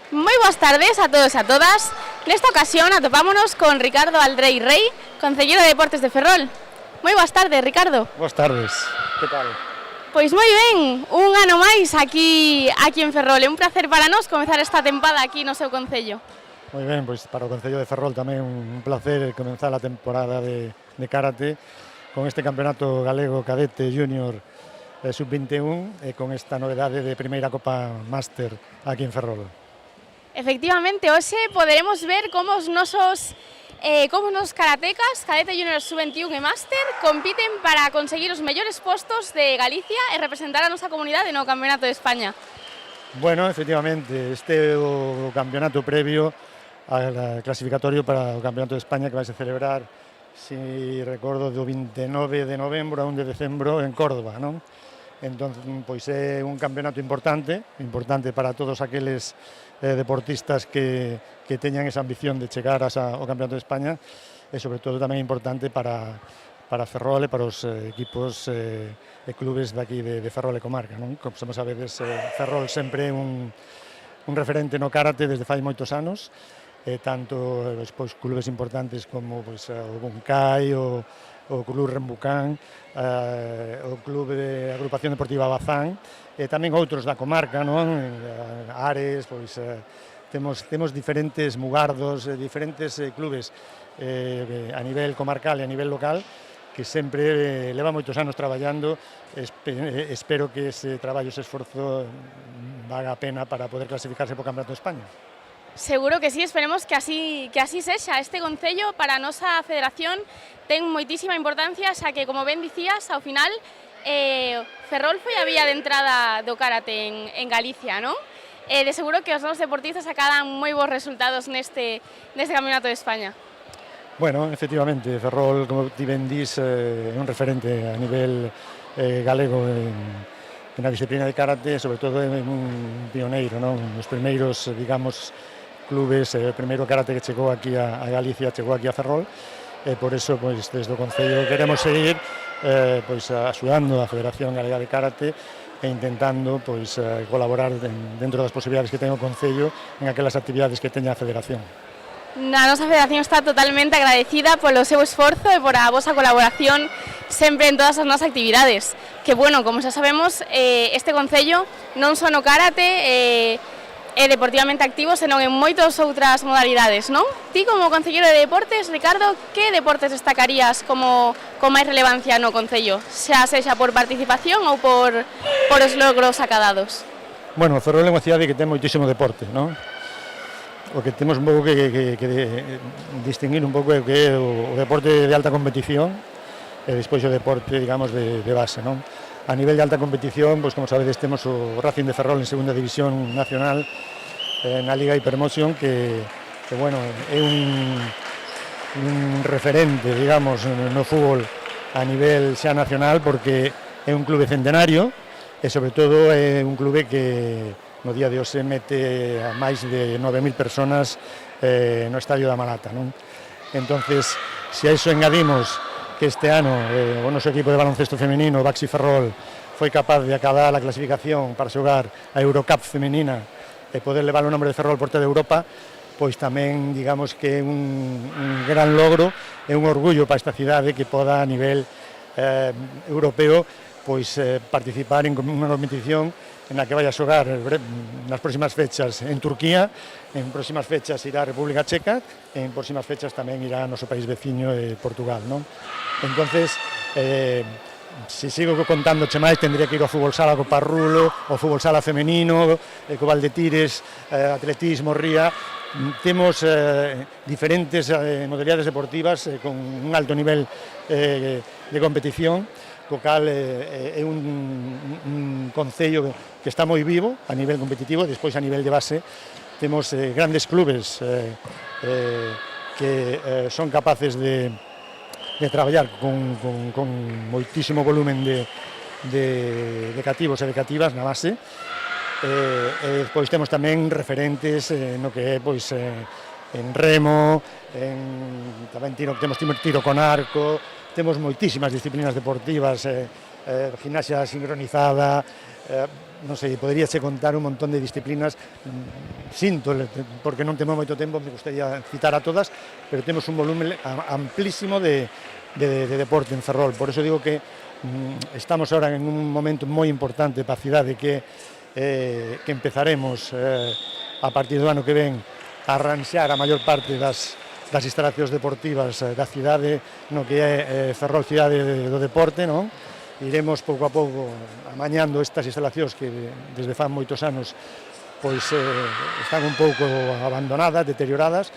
Moi boas tardes a todos e a todas. Nesta ocasión atopámonos con Ricardo Aldrei Rei, concelleiro de Deportes de Ferrol. Moi boas tardes, Ricardo. Boas tardes, que tal? Pois moi ben, un ano máis aquí en Ferrol. É un placer para nós comezar esta tempada aquí no seu concello. Moi ben, pois para o Concello de Ferrol tamén un placer comenzar a temporada de karate con este campeonato galego cadete junior sub-21 e con esta novedade de primeira Copa Máster aquí en Ferrol. Efectivamente, hoxe poderemos ver como os nosos karatecas, cadete junior sub-21 e máster, compiten para conseguir os mellores postos de Galicia e representar a nosa comunidade no Campeonato de España. Bueno, efectivamente, este é o campeonato previo ao clasificatorio para o Campeonato de España que vai se celebrar, si recordo, do 29 de novembro a 1 de decembro en Córdoba, non? Entón, pois é un campeonato importante para todos aqueles deportistas que teñan esa ambición de chegar ao Campeonato de España e sobre todo tamén importante para Ferrol e para os equipos e clubes daqui de Ferrol e comarca, non? Como sabedes, Ferrol sempre é un referente no karate desde fai moitos anos, tanto pois, clubes importantes como pois, o Bunkai, o Club Rembucán, o Club de Agrupación Deportiva Bazán, e tamén outros da comarca, non? Ares, pois temos diferentes mugardos, diferentes clubes a nivel comarcal e a nivel local que sempre leva moitos anos traballando. Espero que ese traballo, ese esforzo vaga a pena para poder clasificarse para o Campeonato de España. Seguro que sí, esperemos que así sexa. Este concello para a nosa federación ten moitísima importancia, xa que, como ben dicías, ao final Ferrol foi a vía de entrada do karate en Galicia, non? De seguro que os nosos deportistas acadan moi bons resultados neste Campeonato de España. Bueno, efectivamente, Ferrol, como ti ben dís, é un referente a nivel galego en a disciplina de karate, sobre todo é un pioneiro, non? Os primeiros, digamos, clubes, o primeiro karate que chegou aquí a Galicia, chegou aquí a Ferrol, e por eso, pois, desde o Concello queremos seguir pois, axudando a Federación Galega de Karate e intentando pois, colaborar dentro das posibilidades que ten o Concello en aquelas actividades que teña a Federación. A nosa federación está totalmente agradecida polo seu esforzo e por a vosa colaboración sempre en todas as nosas actividades. Que, bueno, como xa sabemos, este concello non só no karate é deportivamente activo, senón en moitas outras modalidades, non? Ti, como concelleiro de deportes, Ricardo, que deportes destacarías con máis relevancia no concello? Xa sexa por participación ou por os logros acadados? Bueno, Ferrol é unha cidade que ten moitísimo deporte, non? O que temos un pouco que distinguir un pouco é o que é o deporte de alta competición e despois o deporte, digamos, de base, non? A nivel de alta competición, pois, como sabedes, temos o Racing de Ferrol en segunda división nacional na Liga Hipermotion que bueno, é un referente, digamos, no fútbol a nivel xa nacional porque é un clube centenario e, sobre todo, é un clube que no día de hoxe mete a máis de 9.000 personas no Estadio da Malata, non? Entonces, se a iso engadimos que este ano o noso equipo de baloncesto femenino, o Baxi Ferrol, foi capaz de acadar a clasificación para xogar a Eurocup femenina e poder levar o nombre de Ferrol por toda Europa, pois tamén, digamos, que é un gran logro e un orgullo para esta cidade que poda a nivel europeo pois participar en unha competición en la que vai a xogar nas próximas fechas en Turquía, en próximas fechas irá a República Checa e en próximas fechas tamén irá a noso país veciño Portugal, non? Entonces, se sigo contándoche máis, tendría que ir ao fútbol sala co Parrulo, ao fútbol sala femenino, co Valdetires, atletismo, ría. Temos diferentes modalidades deportivas con un alto nivel de competición, co cal é un concello que está moi vivo a nivel competitivo. Despois, a nivel de base, temos grandes clubes que son capaces de traballar con moitísimo volumen de cativos e de cativas na base. E despois temos tamén referentes no que é pois en remo, tamén temos tiro con arco, temos moitísimas disciplinas deportivas, gimnasia sincronizada, non sei, poderíase contar un montón de disciplinas, sinto, porque non temos moito tempo, me gustaría citar a todas, pero temos un volumen amplísimo de deporte en Ferrol, por eso digo que estamos ahora en un momento moi importante para a cidade que empezaremos a partir do ano que ven a arranxar a maior parte das instalacións deportivas da cidade, no que é Ferrol Cidade do Deporte, non? Iremos pouco a pouco amañando estas instalacións que desde fan moitos anos pois están un pouco abandonadas, deterioradas.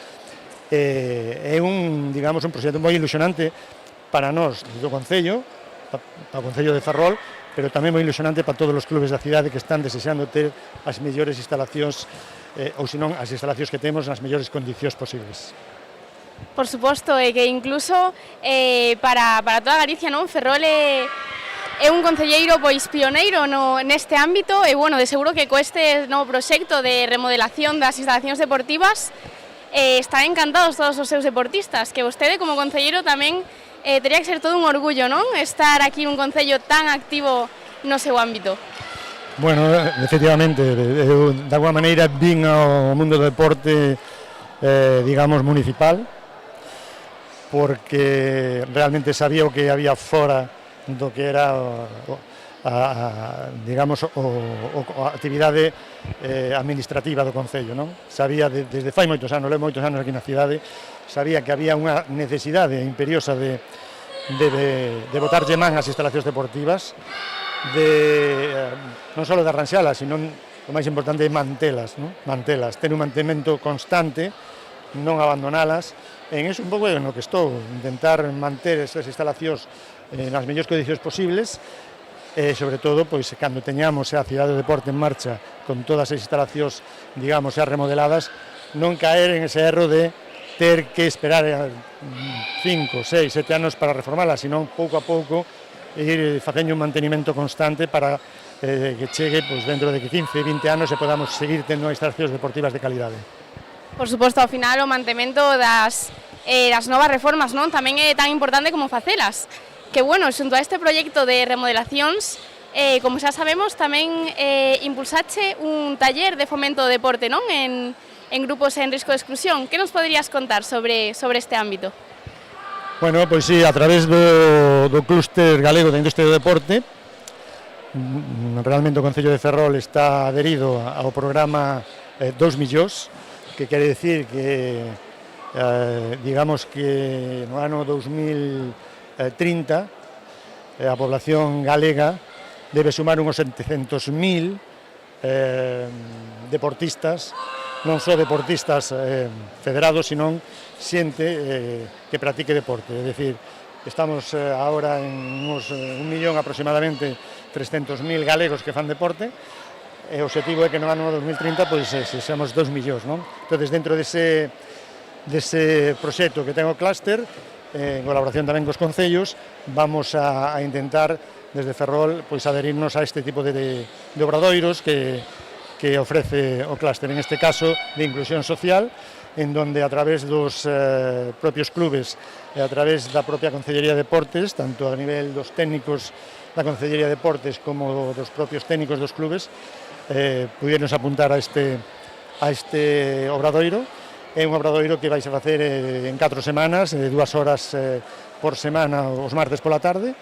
É un, digamos, un proxecto moi ilusionante para nós do Concello, para o Concello de Ferrol, pero tamén moi ilusionante para todos os clubes da cidade que están desexando ter as mellores instalacións, ou senón as instalacións que temos nas mellores condicións posibles. Por suposto, que incluso para toda Galicia, non? Ferrol é un concelleiro pois pioneiro neste ámbito e, bueno, de seguro que co este novo proxecto de remodelación das instalacións deportivas están encantados todos os seus deportistas, que vostede como concelleiro tamén tería que ser todo un orgullo, non? Estar aquí un concello tan activo no seu ámbito. Bueno, efectivamente, eu de alguma maneira vin ao mundo do deporte, digamos, municipal, porque realmente sabía o que había fora do que era digamos, a actividade administrativa do Concello, non? Sabía desde fai moitos anos, levo moitos anos aquí na cidade, sabía que había unha necesidade imperiosa de botarlle man as instalacións deportivas, non só de arranxalas, sino o máis importante é mantelas, non? Mantelas, ter un mantemento constante, non abandonalas, en eso un pouco no que estou, intentar manter esas instalacións nas mellores condicións posibles, e sobre todo, pois, cando teñamos a cidade do deporte en marcha con todas as instalacións, digamos, xa remodeladas, non caer en ese erro de ter que esperar 5, 6, 7 anos para reformala, senón pouco a pouco ir facendo un mantenimento constante para que chegue pois, dentro de 15, 20 anos e podamos seguir tendo instalacións deportivas de calidade. Por suposto, ao final o mantemento das novas reformas, non? Tamén é tan importante como facelas. Que, bueno, xunto a este proxecto de remodelacións, como xa sabemos, tamén impulsache un taller de fomento do deporte, non? En grupos en risco de exclusión. Que nos poderías contar sobre este ámbito? Bueno, pois sí, a través do clúster galego da industria do deporte, realmente o Concello de Ferrol está adherido ao programa 2 millóns, que quere decir que, digamos que no ano 2030 a población galega debe sumar uns 700.000 deportistas, non só deportistas federados, sino xente que pratique deporte. É dicir, estamos agora en uns 1 millón aproximadamente 300.000 galegos que fan deporte, e o objetivo é que no ano 2030 pois, sexamos 2 millóns, non? Entón, dentro dese proxecto que ten o clúster, en colaboración tamén cos concellos, vamos a intentar desde Ferrol pois adherirnos a este tipo de obradoiros que ofrece o clúster, en este caso de inclusión social, en donde a través dos propios clubes e a través da propia Concellería de Deportes, tanto a nivel dos técnicos da Concellería de Deportes como dos propios técnicos dos clubes, pudernos apuntar a este obradoiro. É un obradoiro que vais a facer en 4 semanas, 2 horas por semana os martes pola tarde.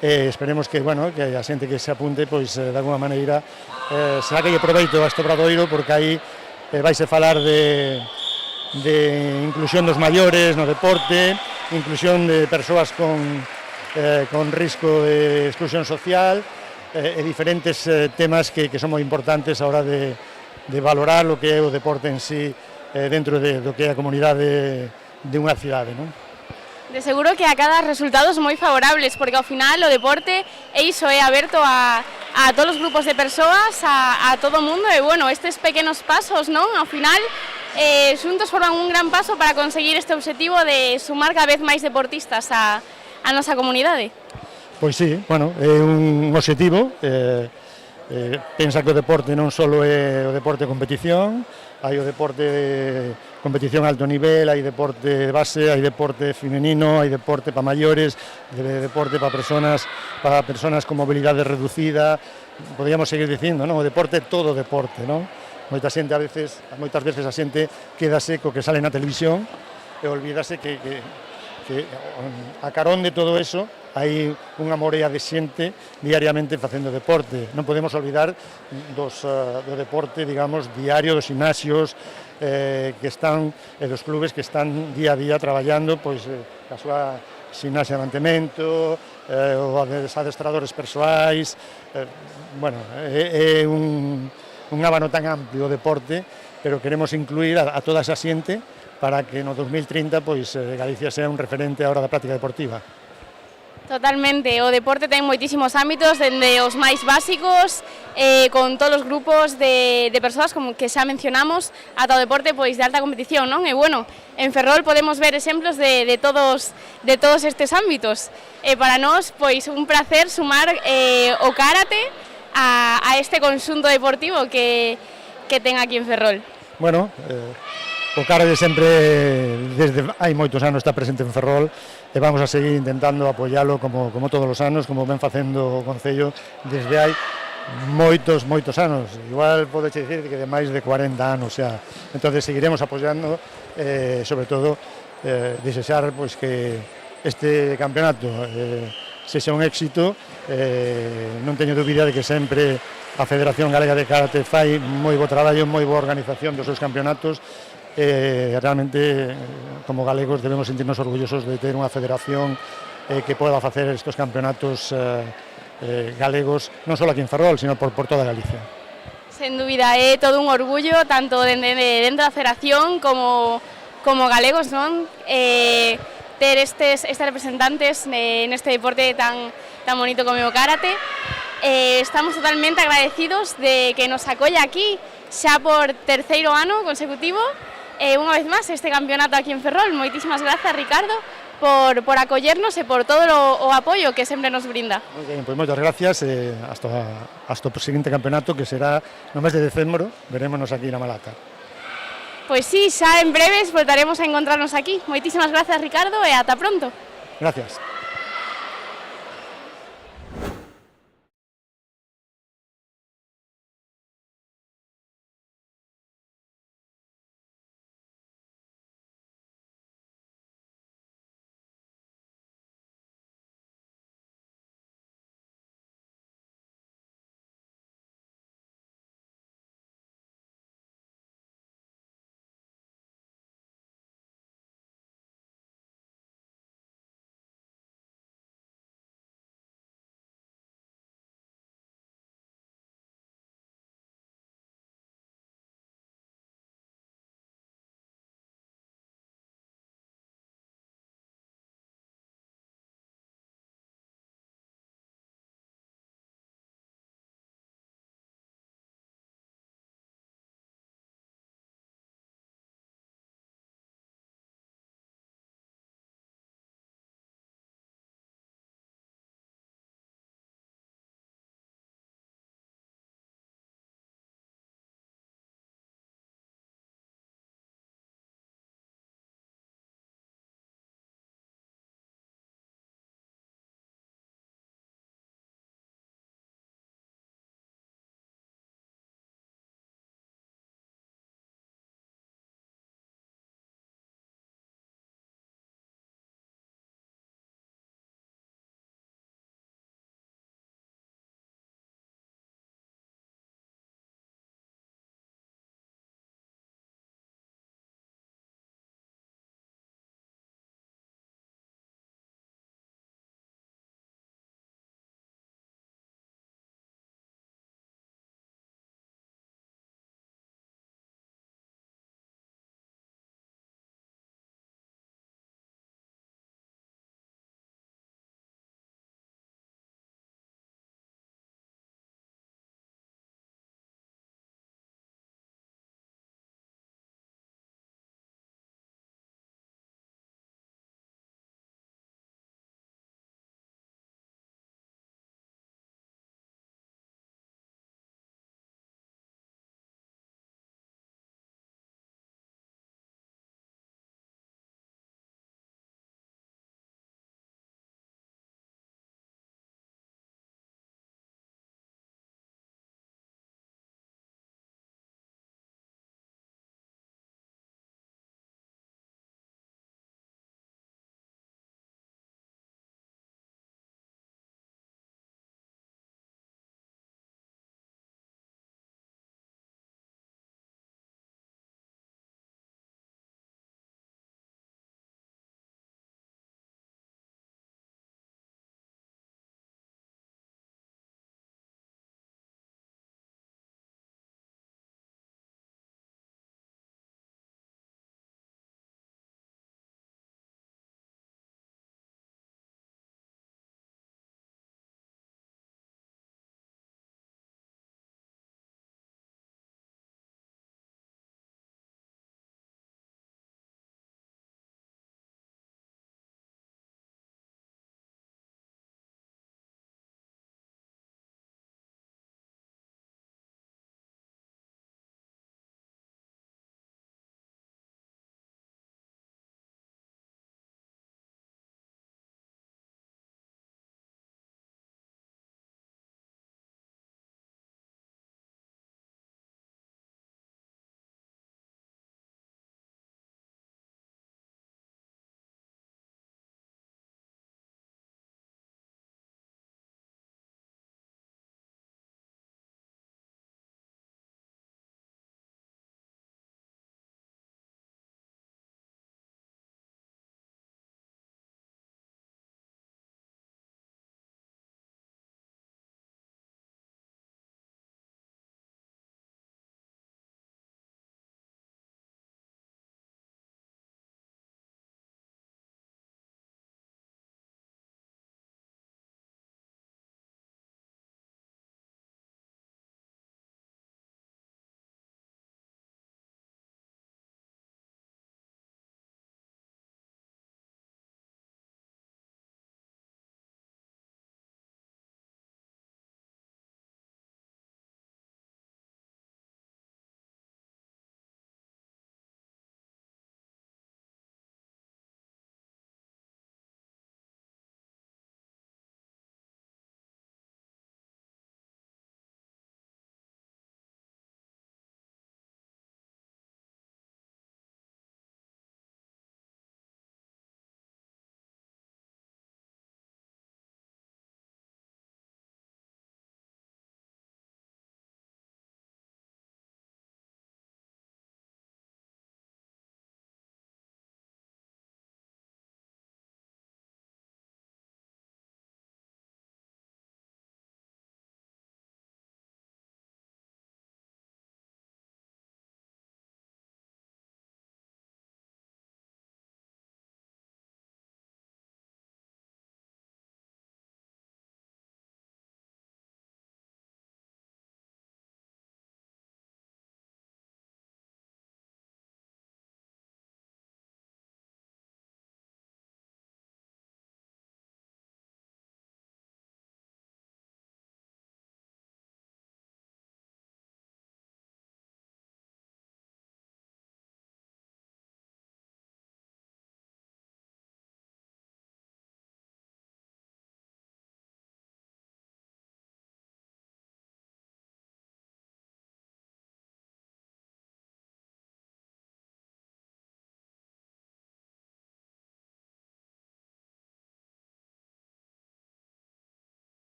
Esperemos que, bueno, que a xente que se apunte, pois, de alguma maneira, saque proveito a este obradoiro, porque aí vais a falar de inclusión dos maiores no deporte, inclusión de persoas con risco de exclusión social, e diferentes temas que son moi importantes a hora de valorar o que é o deporte en sí dentro do que é a comunidade de unha cidade, non? De seguro que a cada resultados moi favorables, porque ao final o deporte é iso, é aberto a todos os grupos de persoas, a todo o mundo, e, bueno, estes pequenos pasos, non? Ao final, xuntos forman un gran paso para conseguir este objetivo de sumar cada vez máis deportistas a nosa comunidade. Pois sí, bueno, é un objetivo, pensa que o deporte non só é o deporte de competición, hai o deporte de competición alto nivel, hai deporte de base, hai deporte femenino, hai deporte para maiores, deporte para persoas con mobilidade reducida, podríamos seguir dicindo, non? O deporte é todo deporte, non? Moitas veces a xente queda seco que sale na televisión e olvídase que a carón de todo eso hai unha morea de xente diariamente facendo deporte. Non podemos olvidar do deporte, digamos, diario dos gimnasios que están, dos clubes que están día a día traballando pois a súa gimnasia de mantemento, os adestradores persoais, bueno, é un ábano tan amplio o deporte, pero queremos incluir a toda esa xente para que no 2030 pois Galicia sea un referente á hora da práctica deportiva. Totalmente, o deporte ten moitísimos ámbitos, dende os máis básicos, con todos os grupos de persoas como que xa mencionamos, ata o deporte pois de alta competición, non? E bueno, en Ferrol podemos ver exemplos de todos estes ámbitos. E para nós, pois un placer sumar o karate a este conxunto deportivo que ten aquí en Ferrol. Bueno, o karate sempre, desde hai moitos anos, está presente en Ferrol e vamos a seguir intentando apoialo como todos os anos, como ven facendo o Concello desde hai moitos anos. Igual podeche dicir que de máis de 40 anos xa. Entón, seguiremos apoiando, sobre todo, desexar pois, que este campeonato sexa un éxito. Non teño dúbida de que sempre a Federación Galega de Karate fai moi bo traballo, moi boa organización dos seus campeonatos. Realmente, como galegos, debemos sentirnos orgullosos de ter unha federación que poda facer estes campeonatos galegos, non só aquí en Ferrol, sino por toda Galicia. Sen dúbida, é todo un orgullo, tanto dentro da federación como galegos, non? Ter estes representantes neste deporte tan bonito como o karate. Estamos totalmente agradecidos de que nos acolla aquí xa por terceiro ano consecutivo. Unha vez máis este campeonato aquí en Ferrol. Moitísimas grazas, Ricardo, por acollernos e por todo o apoio que sempre nos brinda. Moi ben, pois moitas gracias, hasta o seguinte campeonato, que será no mes de decembro. Verémonos aquí na Malata. Pois sí, xa en breves voltaremos a encontrarnos aquí. Moitísimas grazas, Ricardo, e ata pronto. Gracias.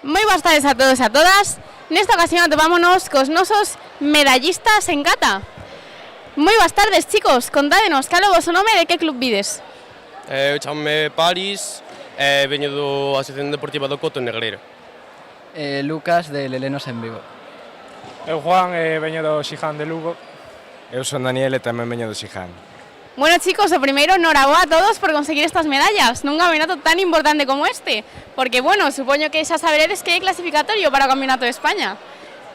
Moi boas tardes a todos e a todas. Nesta ocasión atopámonos cos nosos medallistas en cata. Moi boas tardes, chicos. Contádenos, cal é o vosso nome e de que club vides? Eu chamo-me Paris e veño da Asociación Deportiva do Coto en Negreira. Lucas, de Lelenos en Vigo. Eu Juan e veño do Xiján de Lugo. Eu son Daniel e tamén veño do Xiján. Bueno, chicos, o primeiro, enhoraboa a todos por conseguir estas medallas nun campeonato tan importante como este. Porque, bueno, supoño que xa saberedes que é clasificatorio para o Campeonato de España.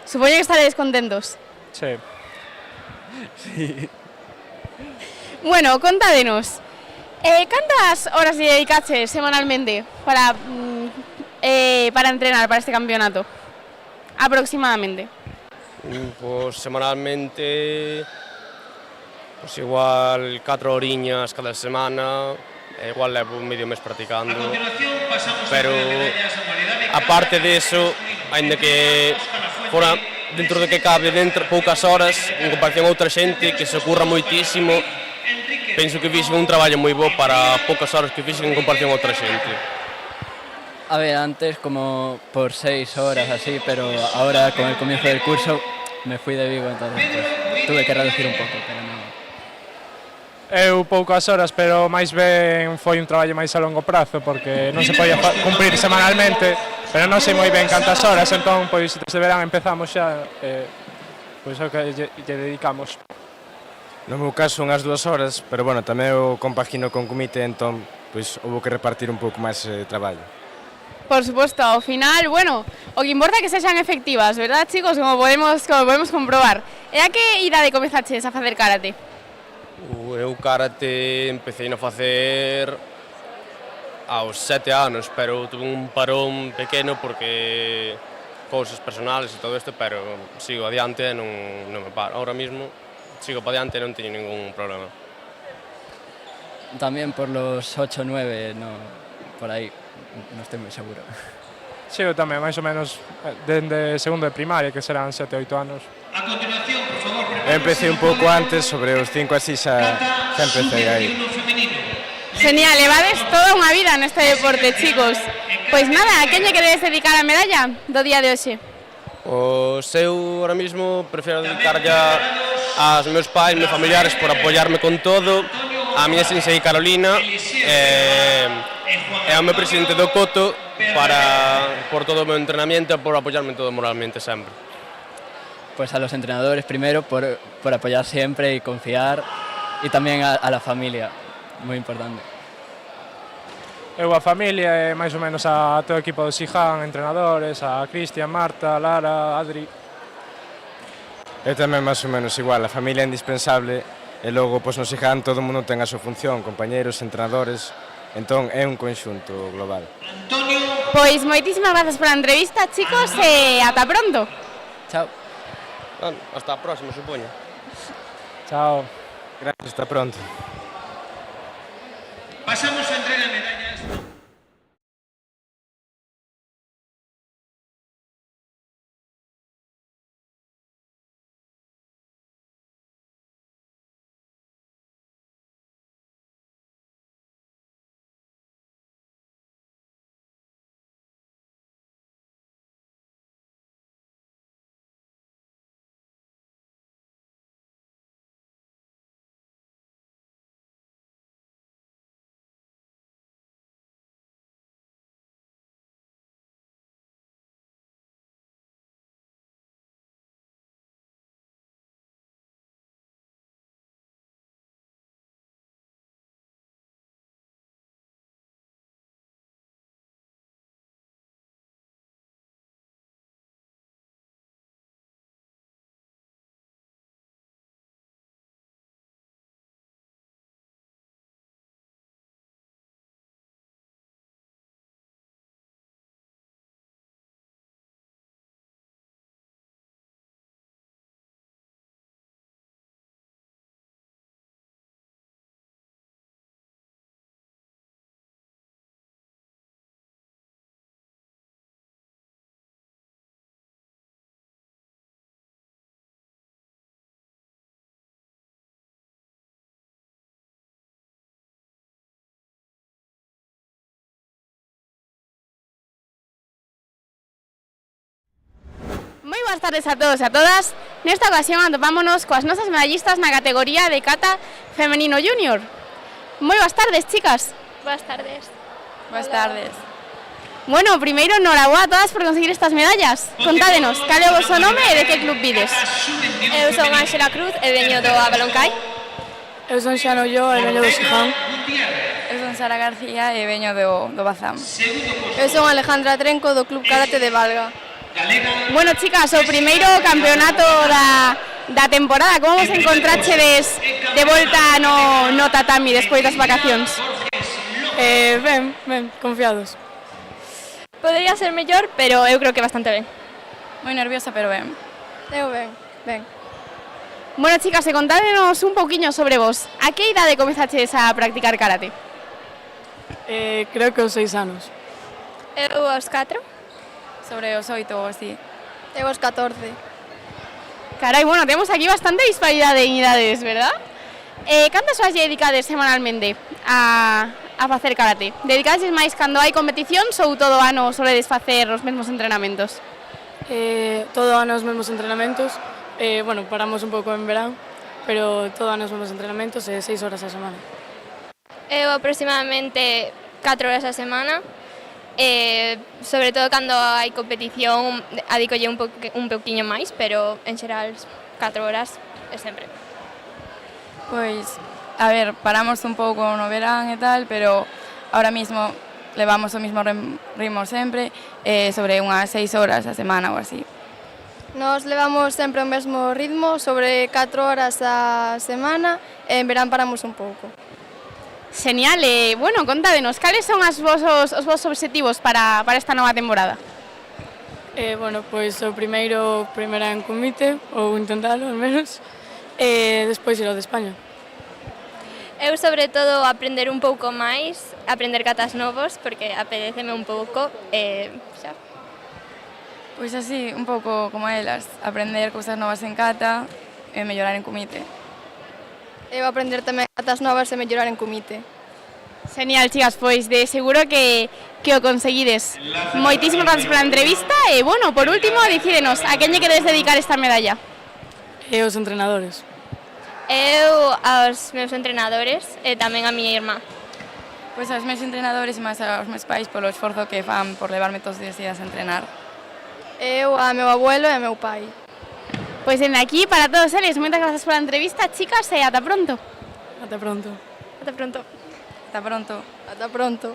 Supoño que estaredes contentos. Sí. Bueno, contádenos. Cantas horas lle dedicaches semanalmente para entrenar para este campeonato? Aproximadamente. Pois semanalmente, pois igual 4 horiñas cada semana, igual levo medio mes practicando. Pero aparte deso, aínda que fora dentro de que cabe dentro poucas horas, en comparación a outra xente que se ocurra moitísimo, penso que fixen un traballo moi bo para poucas horas que fixen en comparación a outra xente. A ver, antes como por 6 horas así, pero ahora con el comienzo del curso me fui de Vigo, entonces pues, tuve que reducir un pouco, pero non. Eu poucas horas, pero máis ben foi un traballo máis a longo prazo, porque non se podía cumprir semanalmente, pero non sei moi ben cantas horas, entón, pois, desde verán empezamos xa, pois, o que lle dedicamos. No meu caso unhas 2 horas, pero bueno, tamén eu compagino con comité, entón, pois, houve que repartir un pouco máis traballo. Por suposto, ao final, bueno, o que importa é que sexan efectivas, verdad, chicos? Como podemos comprobar. E a que idade comezaches a facer karate? Eu karate empecé a facer aos 7 anos, pero tuve un parón pequeno porque cousas personales e todo isto, pero sigo adiante e non me paro. Ahora mismo sigo para adiante e non teño ningún problema. También por los 8 o 9, no, por aí, non estou moi seguro. Sí, eu tamén, máis ou menos, dende segundo de primaria, que serán 7 ou 8 anos. Eu empecé un pouco antes, sobre os 5 así xa empecé aí. Genial, levades toda unha vida neste deporte, chicos. Pois nada, a quen lle queredes dedicar a medalla do día de hoxe? Pois eu, ahora mismo, prefiro dedicarlle aos meus pais, meus familiares, por apoiarme con todo, a miña sensei Carolina, e ao meu presidente do Coto, por todo o meu entrenamiento e por apoiarme todo moralmente sempre. Pues a los entrenadores primero por apoyar siempre y confiar, y también a la familia, muy importante. Eu a familia e máis ou menos a todo o equipo do Xiján, entrenadores, a Cristian, Marta, Lara, Adri. Eu tamén máis ou menos igual, a familia é indispensable, e logo, pois, no Xiján todo o mundo ten a súa función, compañeiros, entrenadores, entón é un conxunto global. Pois moitísimas grazas pola entrevista, chicos, e ata pronto. Chao. Hasta a próxima, supoño. Chao. Gracias, hasta pronto. Pasamos a entrega de medallas. boas tardes a todos e a todas. Nesta ocasión atopámonos coas nosas medallistas na categoría de kata femenino junior. Moi boas tardes, chicas. Boas tardes. Boas tardes. Bueno, primeiro, noraboa a todas por conseguir estas medallas. Contádenos, cal é o vosso nome e de que club vides? Eu son Ángela Cruz e veño do Abaloncai. Eu son Xano Ullo e veño do Xijón. Eu son Sara García e veño do Bazán. Eu son Alejandra Trenco do Club Karate de Valga. Bueno, chicas, o primeiro campeonato da temporada, como vos encontrachedes de volta no tatami despois das vacacións? Ben, confiados. Podería ser mellor, pero eu creo que bastante ben. Moi nerviosa, pero ben. Eu ben. Bueno, chicas, contádenos un pouquiño sobre vos. A que idade comezachedes a practicar karate? Creo que aos 6 anos. Eu aos 4. Sobre os 8 ou así. Eu aos 14. Carai, bueno, temos aquí bastante disparidade en idades, verdad? Cantas horas lle dedicades semanalmente a facer karate? Dedicades máis cando hai competicións ou todo o ano soledes facer os mesmos entrenamentos? Todo o ano os mesmos entrenamentos. Bueno, paramos un pouco en verán, pero todo o ano os mesmos entrenamentos e 6 horas a semana. Eu aproximadamente 4 horas a semana. Sobre todo cando hai competición adícolle un pouquiño máis, pero en xeral 4 horas é sempre. Pois, a ver, paramos un pouco no verán e tal, pero ahora mismo levamos o mismo ritmo sempre, sobre unhas 6 horas a semana ou así. Nos levamos sempre o mesmo ritmo, sobre 4 horas a semana, e en verán paramos un pouco. Genial, bueno, contádenos, cales son os vosos obxectivos para esta nova temporada? Bueno, pois o primeira en comité, ou intentalo al menos, e despois ir ao de España. Eu sobre todo aprender un pouco máis, aprender katas novos, porque apeteceme un pouco, xa. Pois así, un pouco como elas, aprender cousas novas en kata e mellorar en comité. Eu aprender tamén katas novas e mellorar en comité. Genial, chicas, pois de seguro que o conseguides. Moitísimas gracias pola entrevista e, bueno, por último, dicídenos, a quen lle queredes dedicar esta medalla? E os entrenadores. Eu aos meus entrenadores e tamén a miña irmá. Pois aos meus entrenadores e máis aos meus pais polo esforzo que fan por levarme todos os días a entrenar. Eu a meu abuelo e a meu pai. Pois dende aquí, para todos eles, moitas grazas pola entrevista, chicas, e ata pronto. Ata pronto. Ata pronto. Ata pronto. Ata pronto.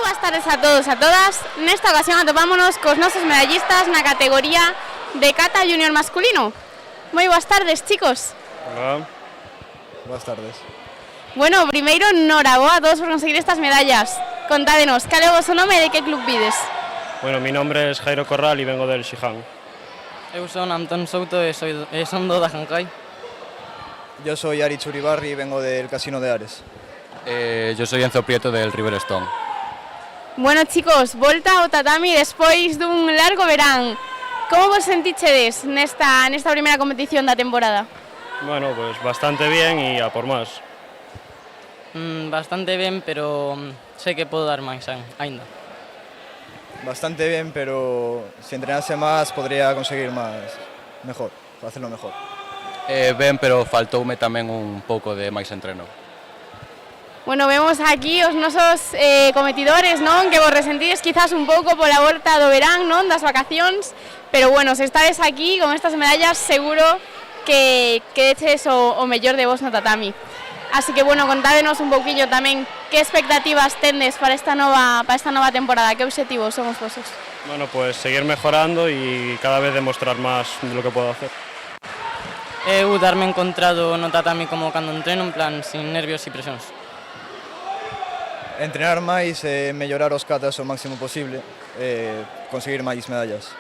boas tardes a todos e a todas. Nesta ocasión atopámonos cos nosos medallistas na categoría de kata junior masculino. Moi boas tardes, chicos. Hola. Boas tardes. Bueno, primeiro, noraboa a todos por conseguir estas medallas. Contádenos, cal é o vosso nome e de que club vides? Bueno, mi nombre es Jairo Corral y vengo del Shihan. Eu son Antón Souto e son do Dajancay. Yo soy Ari Churibarri y vengo del Casino de Ares. Yo soy Enzo Prieto del River Stone. Bueno, chicos, volta ao tatami despois dun largo verán. Como vos sentichedes nesta primeira competición da temporada? Bueno, pues bastante bien y a por más. Bastante ben, pero sei que podo dar máis ainda. Bastante bien, pero si entrenase más podría conseguir más, mejor, hacerlo mejor. Ben, pero faltoume tamén un pouco de máis entreno. Bueno, vemos aquí os nosos competidores, non? Que vos resentides quizás un pouco pola volta do verán, non? Das vacacións, pero bueno, se estades aquí con estas medallas seguro que deches o mellor de vos no tatami. Así que bueno, contádenos un pouquiño tamén que expectativas tendes para esta nova temporada, que obxectivos son os vosos? Bueno, pues seguir mejorando y cada vez demostrar más de lo que puedo hacer. Eu darme encontrado no tatami como cando entreno, en plan, sin nervios e presións. Entrenar máis e mellorar os katas o máximo posible, conseguir máis medallas.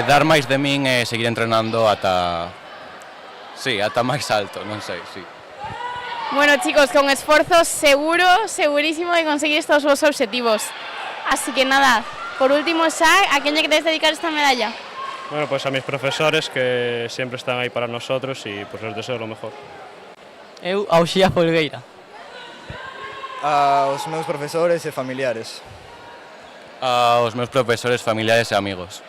Dar máis de min e seguir entrenando ata máis alto, non sei, sí. Bueno, chicos, con esfuerzo segurísimo de conseguir estos vos objetivos. Así que nada, por último, xa, ¿a quién lle queréis dedicar esta medalla? Bueno, pues a mis profesores que siempre están ahí para nosotros y pues les deseo lo mejor. Eu ao Xía Folgueira. Aos meus profesores e familiares. Aos meus profesores, familiares e amigos.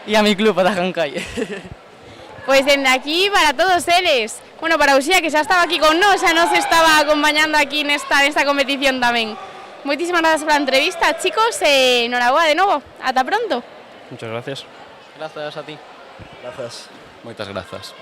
E a mi club, a Dajancay. Pois dende aquí para todos eles. Bueno, para Uxía, que xa estaba aquí con nós, xa nos estaba acompañando aquí nesta competición tamén. Moitísimas grazas pola entrevista, chicos, e noraboa de novo. Ata pronto. Muchas gracias. Grazas a ti. Grazas. Moitas grazas.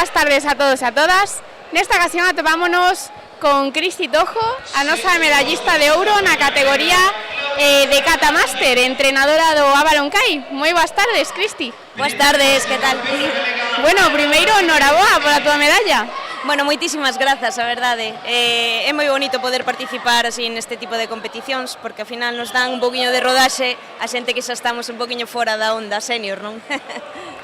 boas tardes a todos e a todas. Nesta ocasión atopámonos con Cristi Tojo, a nosa medallista de ouro na categoría de Kata Master, entrenadora do Avalon Kai. Moi boas tardes, Cristi. Boas tardes, que tal? Bueno, primeiro, noraboa pola túa medalla. Bueno, moitísimas grazas, a verdade. É moi bonito poder participar así neste tipo de competicións, porque ao final nos dan un poquinho de rodaxe a xente que xa estamos un poquinho fora da onda senior, non?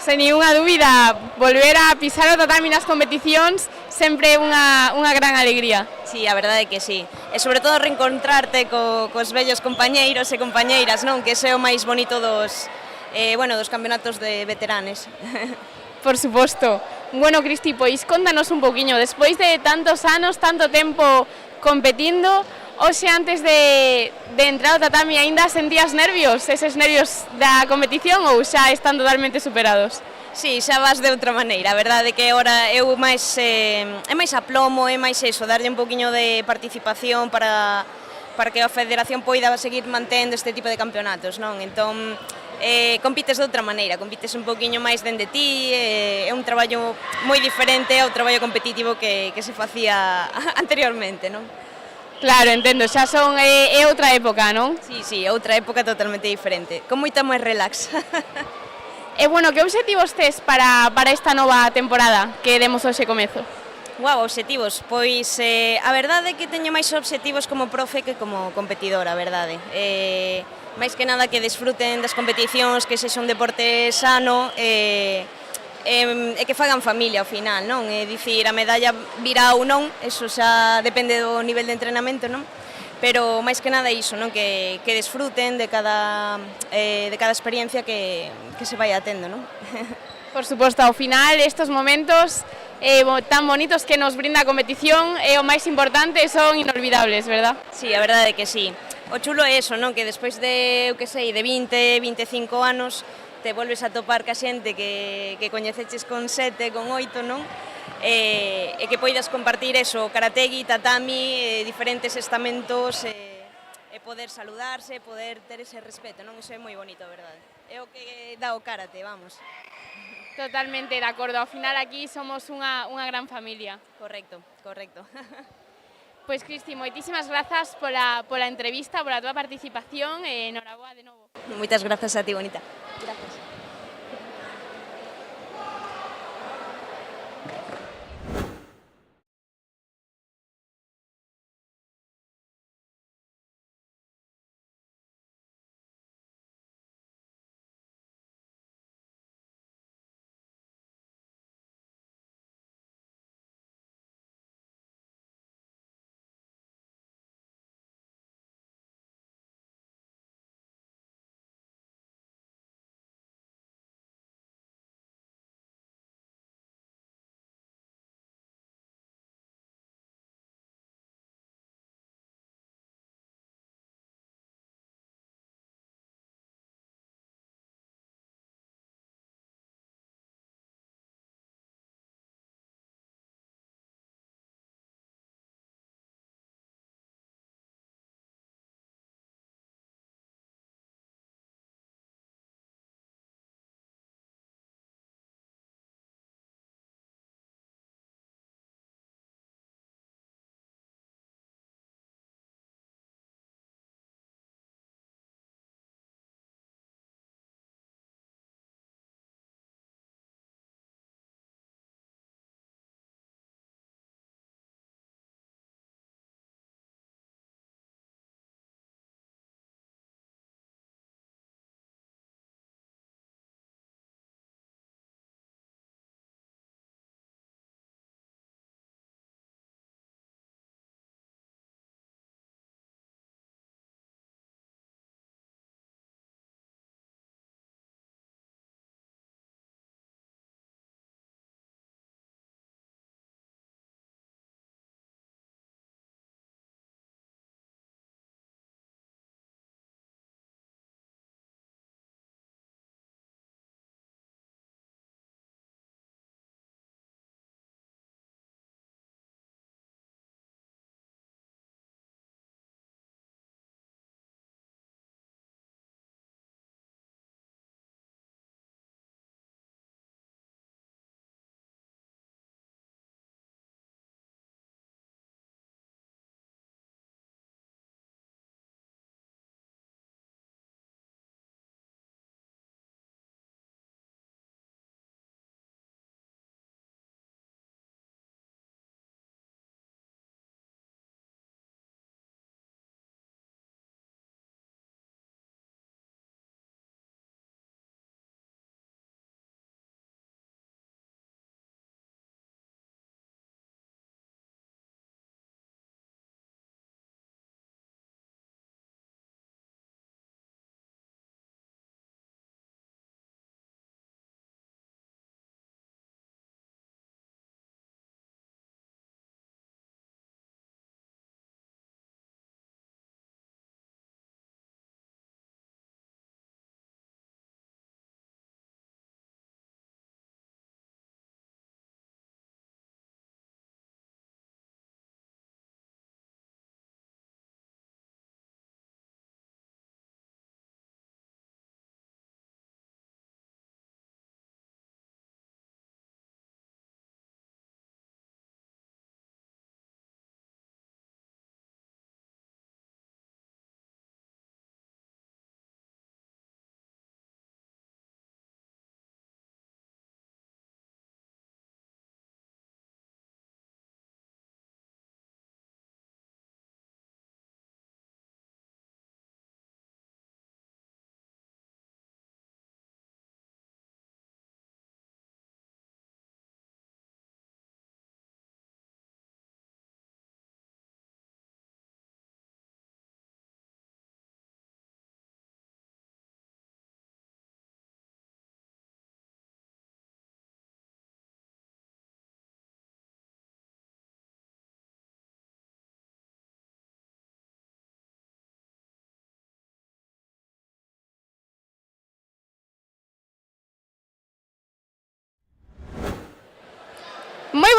Sen ninguna dúbida, volver a pisar o tatami nas competicións sempre é unha gran alegría. Sí, a verdade é que sí. E sobre todo reencontrarte cos vellos compañeiros e compañeiras, non? Que ese é o máis bonito dos campeonatos de veteranes. Por suposto. Bueno, Cristi, pois contanos un poquinho, despois de tantos anos, tanto tempo competindo, hoxe antes de entrar ao tatami aínda sentías nervios, eses nervios da competición ou xa están totalmente superados? Sí, xa vas de outra maneira, a verdade é que agora é máis aplomo, é máis eso, darlle un poquinho de participación para que a federación poida seguir mantendo este tipo de campeonatos, non? Entón, compites de outra maneira, compites un poquinho máis dende ti, é un traballo moi diferente ao traballo competitivo que se facía anteriormente, non? Claro, entendo, xa é outra época, non? Sí, outra época totalmente diferente, con moita máis relax. E bueno, que obxectivos tes para esta nova temporada que demos hoxe comezo? Guau, obxectivos, pois a verdade é que teño máis obxectivos como profe que como competidora, a verdade. Máis que nada que desfruten das competicións, que sexa un deporte sano e que fagan familia ao final, non? É dicir, a medalla virá ou non, eso xa depende do nivel de entrenamento, non? Pero máis que nada iso, non? Que desfruten de cada experiencia que se vai atendo, non? Por suposto, ao final estes momentos tan bonitos que nos brinda a competición é o máis importante, son inolvidables, verdad? Sí, a verdade é que sí. O chulo é eso, non? Que despois de, de 20, 25 anos te volves a topar ca xente que coñeceches con 7, con 8, non? E que poidas compartir eso, karategi, tatami, diferentes estamentos, e poder saludarse, poder ter ese respeto, non? Iso é moi bonito, a verdade. É o que dá o karate, vamos. Totalmente de acordo, ao final aquí somos unha gran familia. Correcto. Pois, Cristi, moitísimas grazas pola entrevista, pola túa participación e noraboa de novo. Moitas grazas a ti, bonita. Grazas.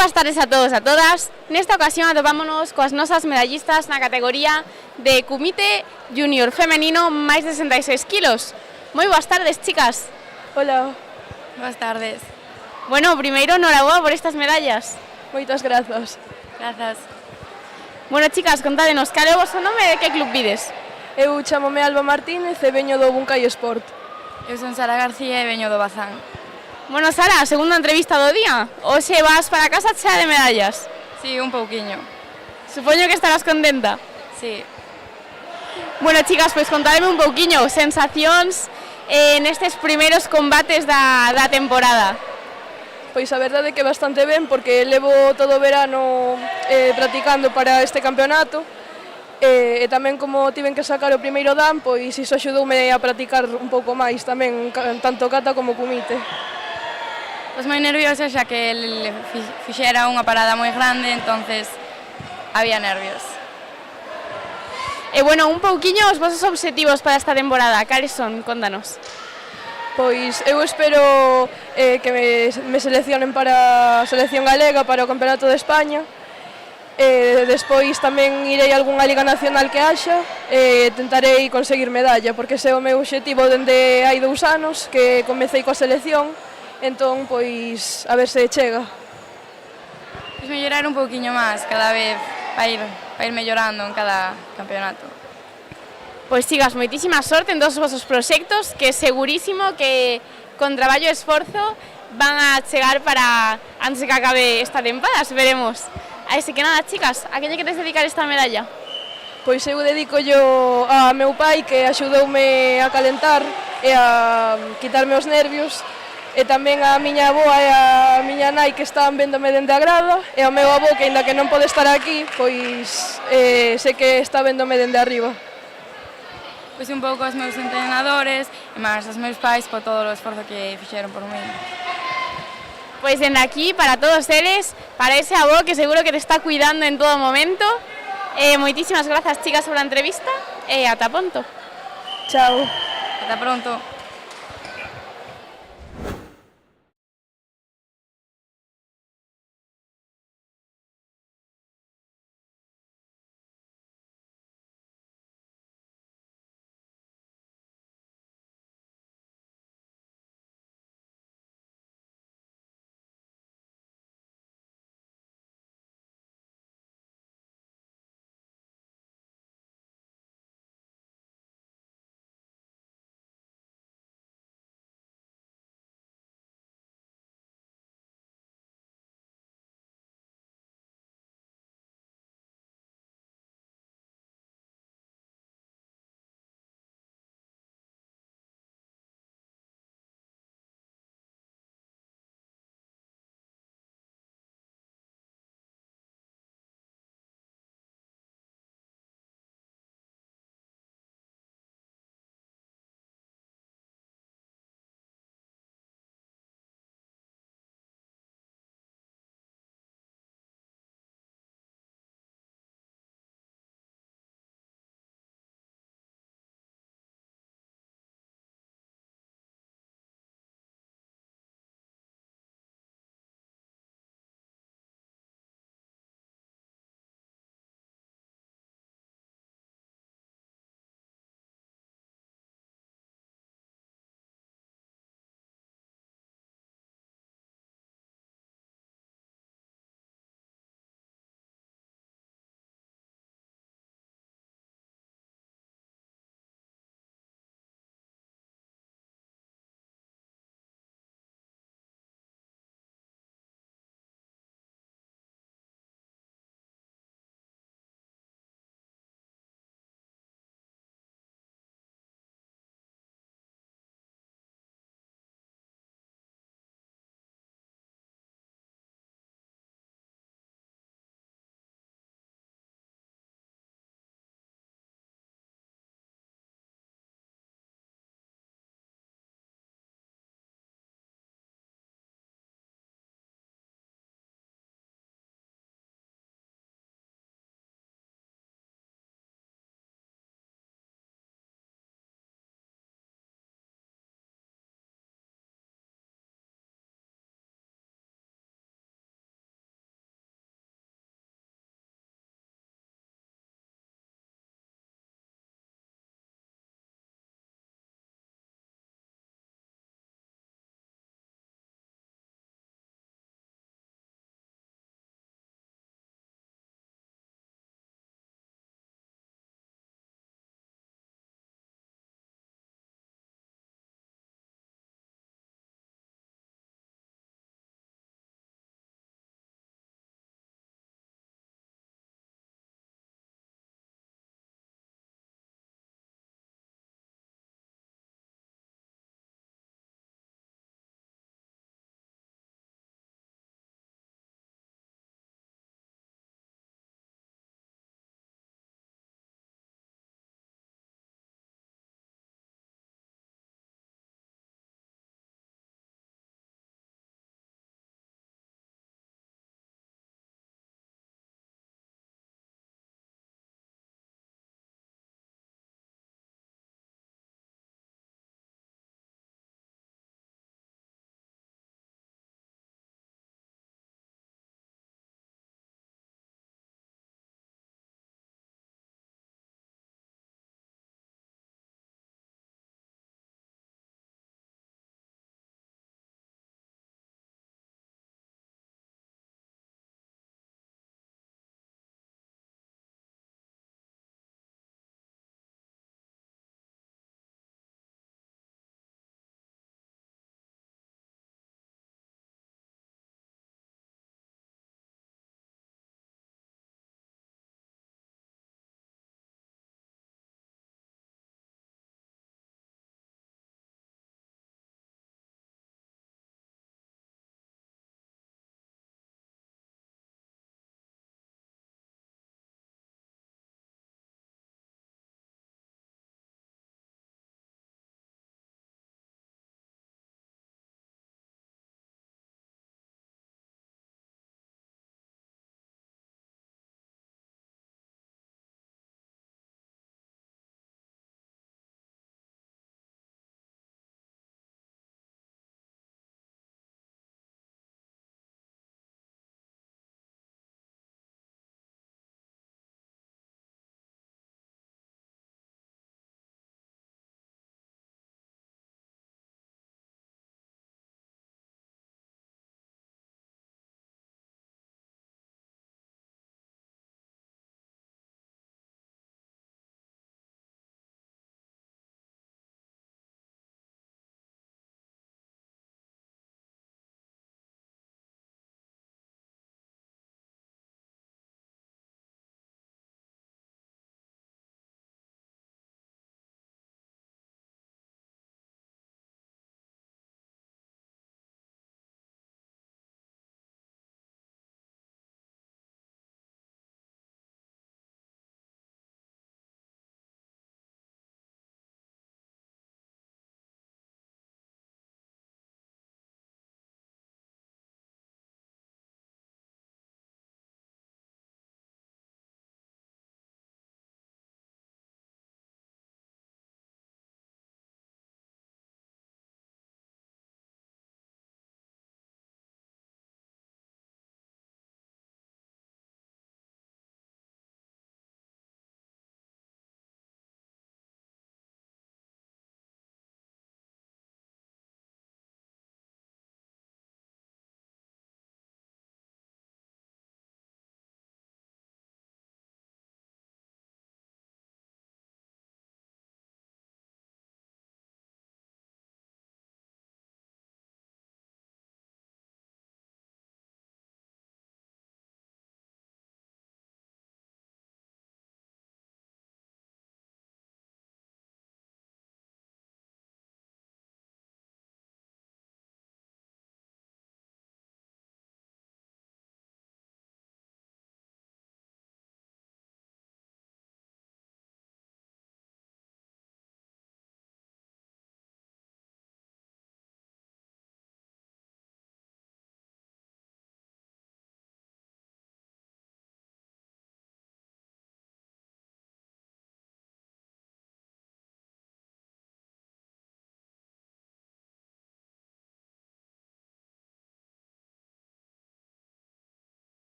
boas tardes a todos e a todas. Nesta ocasión atopámonos coas nosas medallistas na categoría de Kumite Junior femenino máis de 66 kilos. Moi boas tardes, chicas. Hola. Boas tardes. Bueno, primeiro, noraboa por estas medallas. Moitas grazas. Grazas. Bueno, chicas, contádenos, cal é o vosso nome e de que club vides? Eu chamome Alba Martínez e veño do Buncai Sport. Eu son Sara García e veño do Bazán. Bueno, Sara, segunda entrevista do día. Hoxe vas para casa chea de medallas. Sí, un pouquiño. Supoño que estarás contenta. Sí. Bueno, chicas, pois contádeme un pouquiño, sensacións nestes primeiros combates da temporada. Pois a verdade é que bastante ben, porque levo todo o verano practicando para este campeonato, e tamén como tiven que sacar o primeiro dan, pois iso axudoume a practicar un pouco máis tamén, tanto kata como kumite. Pois moi nerviosa, xa que ele fixera unha parada moi grande, entonces había nervios. E bueno, un pouquiño os vosos obxectivos para esta temporada, cales son? Contanos. Pois eu espero que me seleccionen para a selección galega, para o Campeonato de España. Despois tamén irei a algunha liga nacional que haxa e tentarei conseguir medalla, porque ese é o meu obxectivo dende hai 2 anos que comecei coa selección, entón, pois, a ver se chega. Pois mellorar un pouquiño máis cada vez para ir mellorando en cada campeonato. Pois chicas, moitísima sorte en todos os vosos proxectos, que segurísimo que con traballo e esforzo van a chegar para antes de que acabe esta tempada, esperemos. Así que nada, chicas, a que lle queres dedicar esta medalla? Pois eu dedico yo a meu pai, que axudoume a calentar e a quitarme os nervios, e tamén a miña avoa e a miña nai, que están vendome dende a grada, e ao meu avó, que aínda que non pode estar aquí, pois sei que está vendome dende arriba. Pois un pouco aos meus entrenadores e máis aos meus pais por todo o esforzo que fixeron por mí. Pois dende aquí, para todos eles, para ese avó que seguro que te está cuidando en todo momento, moitísimas grazas, chicas, por a entrevista e ata pronto. Chao. Ata pronto.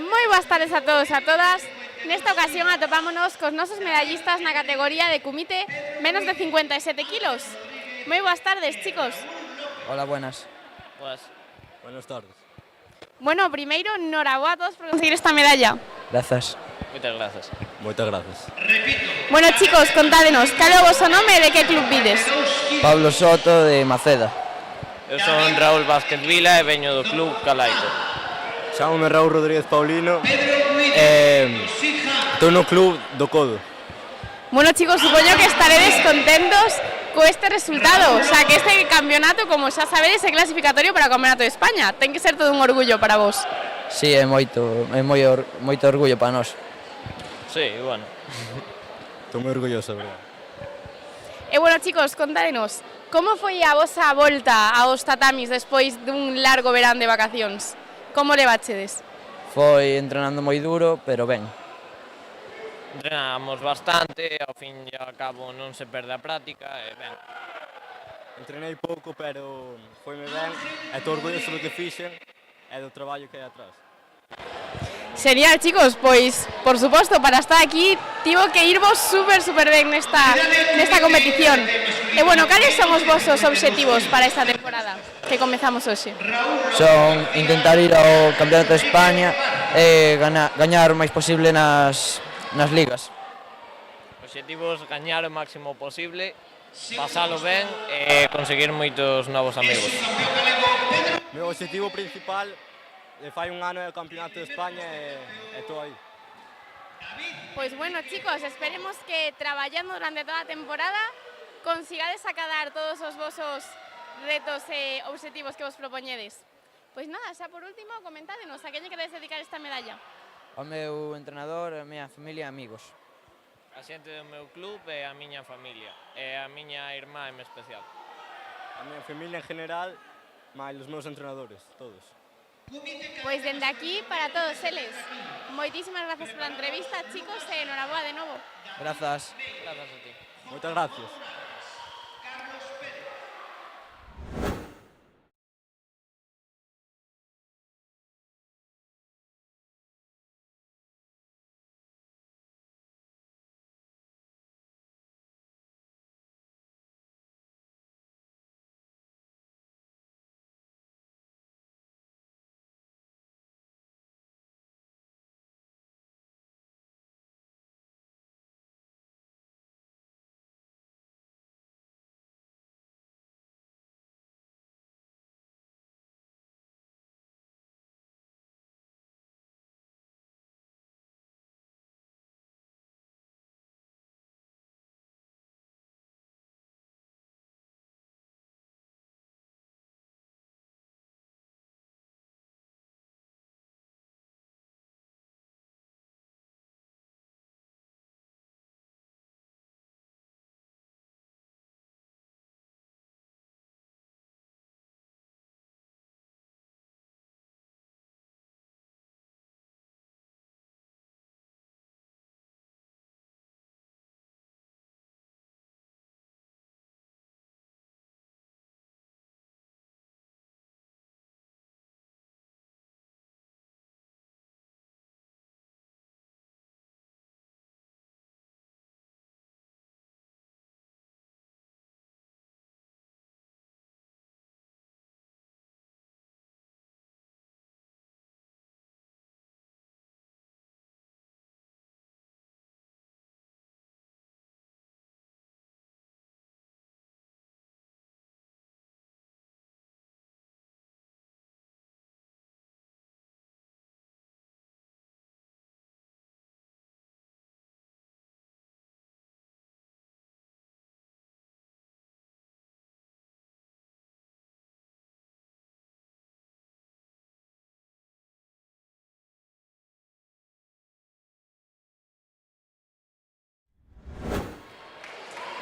Moi boas tardes a todos e a todas. Nesta ocasión atopámonos cos nosos medallistas na categoría de kumite menos de 57 kilos. Moi boas tardes, chicos. Hola, buenas. Buenas tardes. Bueno, primeiro, noraboa a todos por conseguir esta medalla. Grazas. Moitas grazas. Moitas gracias. Bueno, chicos, contádenos, cal é o voso nome e de que club vides? Pablo Soto, de Maceda. Eu son Raúl Vázquez Vila e veño do club Calaico. Chámome Raúl Rodríguez Paulino. Estou no club do Codo. Bueno, chicos, supoño que estaredes contentos co este resultado. O sea, que este campeonato, como xa sabedes, é clasificatorio para o Campeonato de España. Ten que ser todo un orgullo para vos. Sí, é moito orgullo para nós. Sí, bueno. Estou moi orgulloso, verdade. E bueno, chicos, contádenos, como foi a vosa volta aos tatamis despois dun largo verán de vacacións? Como levachedes? Foi entrenando moi duro, pero ben. Entrenamos bastante, ao fin e ao cabo non se perde a práctica e ben. Entrenei pouco, pero foime ben. E estou orgulloso do que fixen e do traballo que hai atrás. Genial, chicos, pois, por suposto, para estar aquí tivo que irvos super ben nesta competición. E bueno, cales son os vosos obxectivos para esta temporada que comezamos hoxe? Son intentar ir ao Campeonato de España e gañar o máis posible nas ligas. Obxectivos gañar o máximo posible, pasalo ben e conseguir moitos novos amigos. Meu obxectivo principal fai un ano é o Campeonato de España e estou aí. Pois bueno, chicos, esperemos que traballando durante toda a temporada consigades acadar todos os vosos retos e obxectivos que vos propoñedes. Pois nada, xa por último, comentádenos a que lle queredes dedicar esta medalla. O meu entrenador, a miña familia e amigos. A xente do meu club e a miña familia, e a miña irmá en especial. A miña familia en general, máis os meus entrenadores, todos. Pois dende aquí, para todos eles, moitísimas grazas pola entrevista, chicos, e enhoraboa de novo. Grazas. Grazas a ti. Moitas gracias.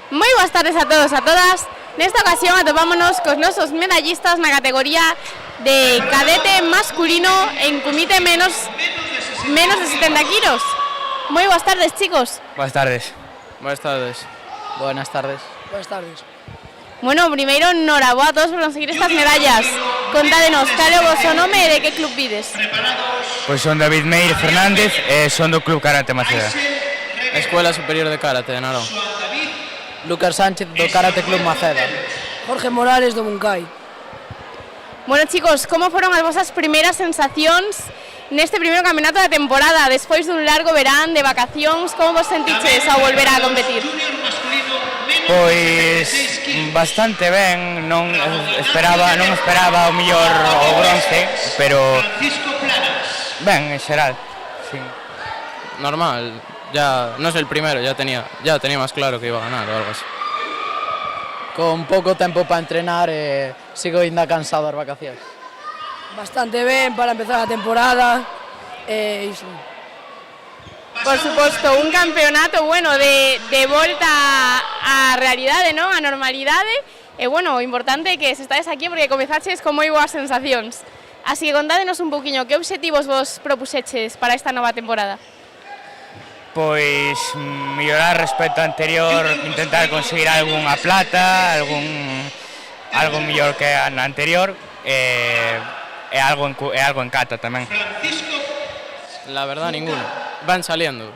Moi boas tardes a todos e a todas. Nesta ocasión atopámonos cos nosos medallistas na categoría de cadete masculino en kumite menos de 70 kilos. Moi boas tardes, chicos. Buenas tardes. Buenas tardes. Buenas tardes. Buenas tardes. Bueno, primeiro, noraboa a todos por conseguir estas medallas. Contádenos, cal é o vosso nome e de que club vides? Pois son David Meire Fernández e son do Club Karate Maceda. Escuela Superior de Karate de Narón. Lucas Sánchez do Karate Club Maceda. Jorge Morales do Muncai. Bueno, chicos, como foron as vosas primeiras sensacións neste primeiro campeonato da temporada, despois dun largo verán de vacacións, como vos sentiches ao volver a competir? Pois bastante ben, non esperaba o mellor o bronce, pero ben, en xeral, sí. Normal, ya no es el primero, ya tenía más claro que iba a ganar o algo así. Con pouco tempo para entrenar e sigo ainda cansado das vacacións. Bastante ben para empezar a temporada e iso. Por suposto, un campeonato, bueno, de volta á realidade, non? A normalidade. E, bueno, o importante é que se estades aquí porque comezaches con moi boas sensacións. Así que contádenos un pouquiño, que obxectivos vos propuseches para esta nova temporada? Pois mellorar respecto ao anterior, intentar conseguir algunha plata, algo mellor que a anterior e algo en kata tamén. La verdad, ninguno. Van saliendo,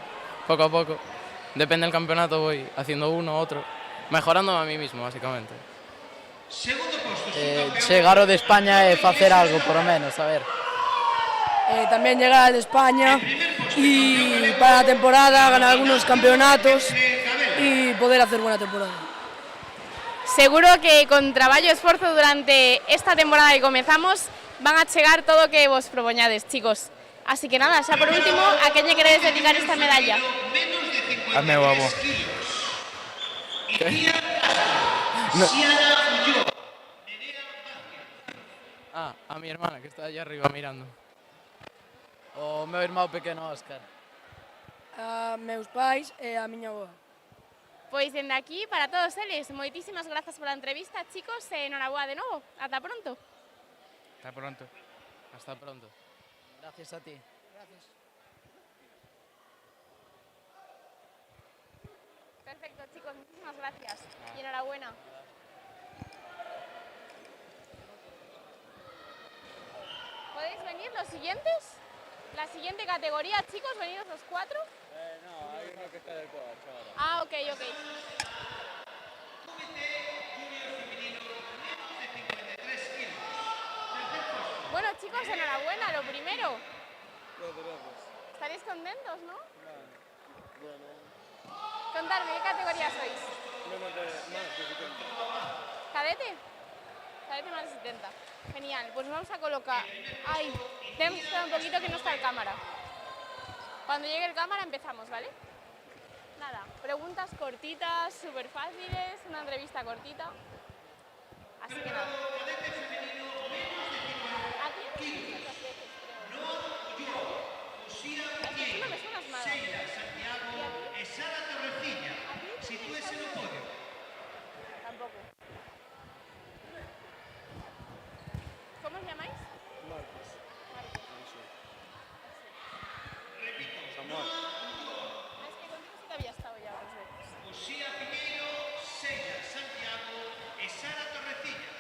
poco a poco. Depende del campeonato, voy haciendo uno, otro. Mejorándome a mí mismo, básicamente. Chegar ao de España e facer algo, por lo menos, a ver. También llegar al de España y para la temporada ganar algunos campeonatos y poder hacer buena temporada. Seguro que con traballo e esforzo durante esta temporada que comezamos van a chegar todo o que vos propoñades, chicos. Así que nada, xa por último, a quen lle queredes dedicar esta medalla? A meu avó. No. A mi hermana, que está allá arriba mirando. O meu irmão pequeno Óscar. A meus pais e a miña avó. Pois dende aquí, para todos eles, moitísimas grazas pola entrevista, chicos, e enhoraboa de novo. Ata pronto. Hasta pronto. Hasta pronto. Gracias a ti. Gracias. Perfecto, chicos, muchísimas gracias. Y enhorabuena. ¿Podéis venir los siguientes? La siguiente categoría, chicos, venidos los 4. No, hay uno que está del coche ahora. Ah, ok. Bueno, chicos, enhorabuena, lo primero. ¿Estaréis contentos, no? Bueno. Contadme, ¿qué categoría sois? Más de 70. ¿Cadete? Cadete más de 70. Genial, pues vamos a colocar... Ay, tenemos que esperar un poquito que no está el cámara. Cuando llegue el cámara empezamos, ¿vale? Nada, preguntas cortitas, súper fáciles, una entrevista cortita. Así que nada. ¿A ti no me gustan las veces, creo? Es que tú no me suenas mal. Tampoco. ¿Cómo os llamáis? Marcos. Samuel. Es que contigo sí que había estado ya varias veces. Uxía Piñeiro, Sella Santiago e Sara Torrecilla.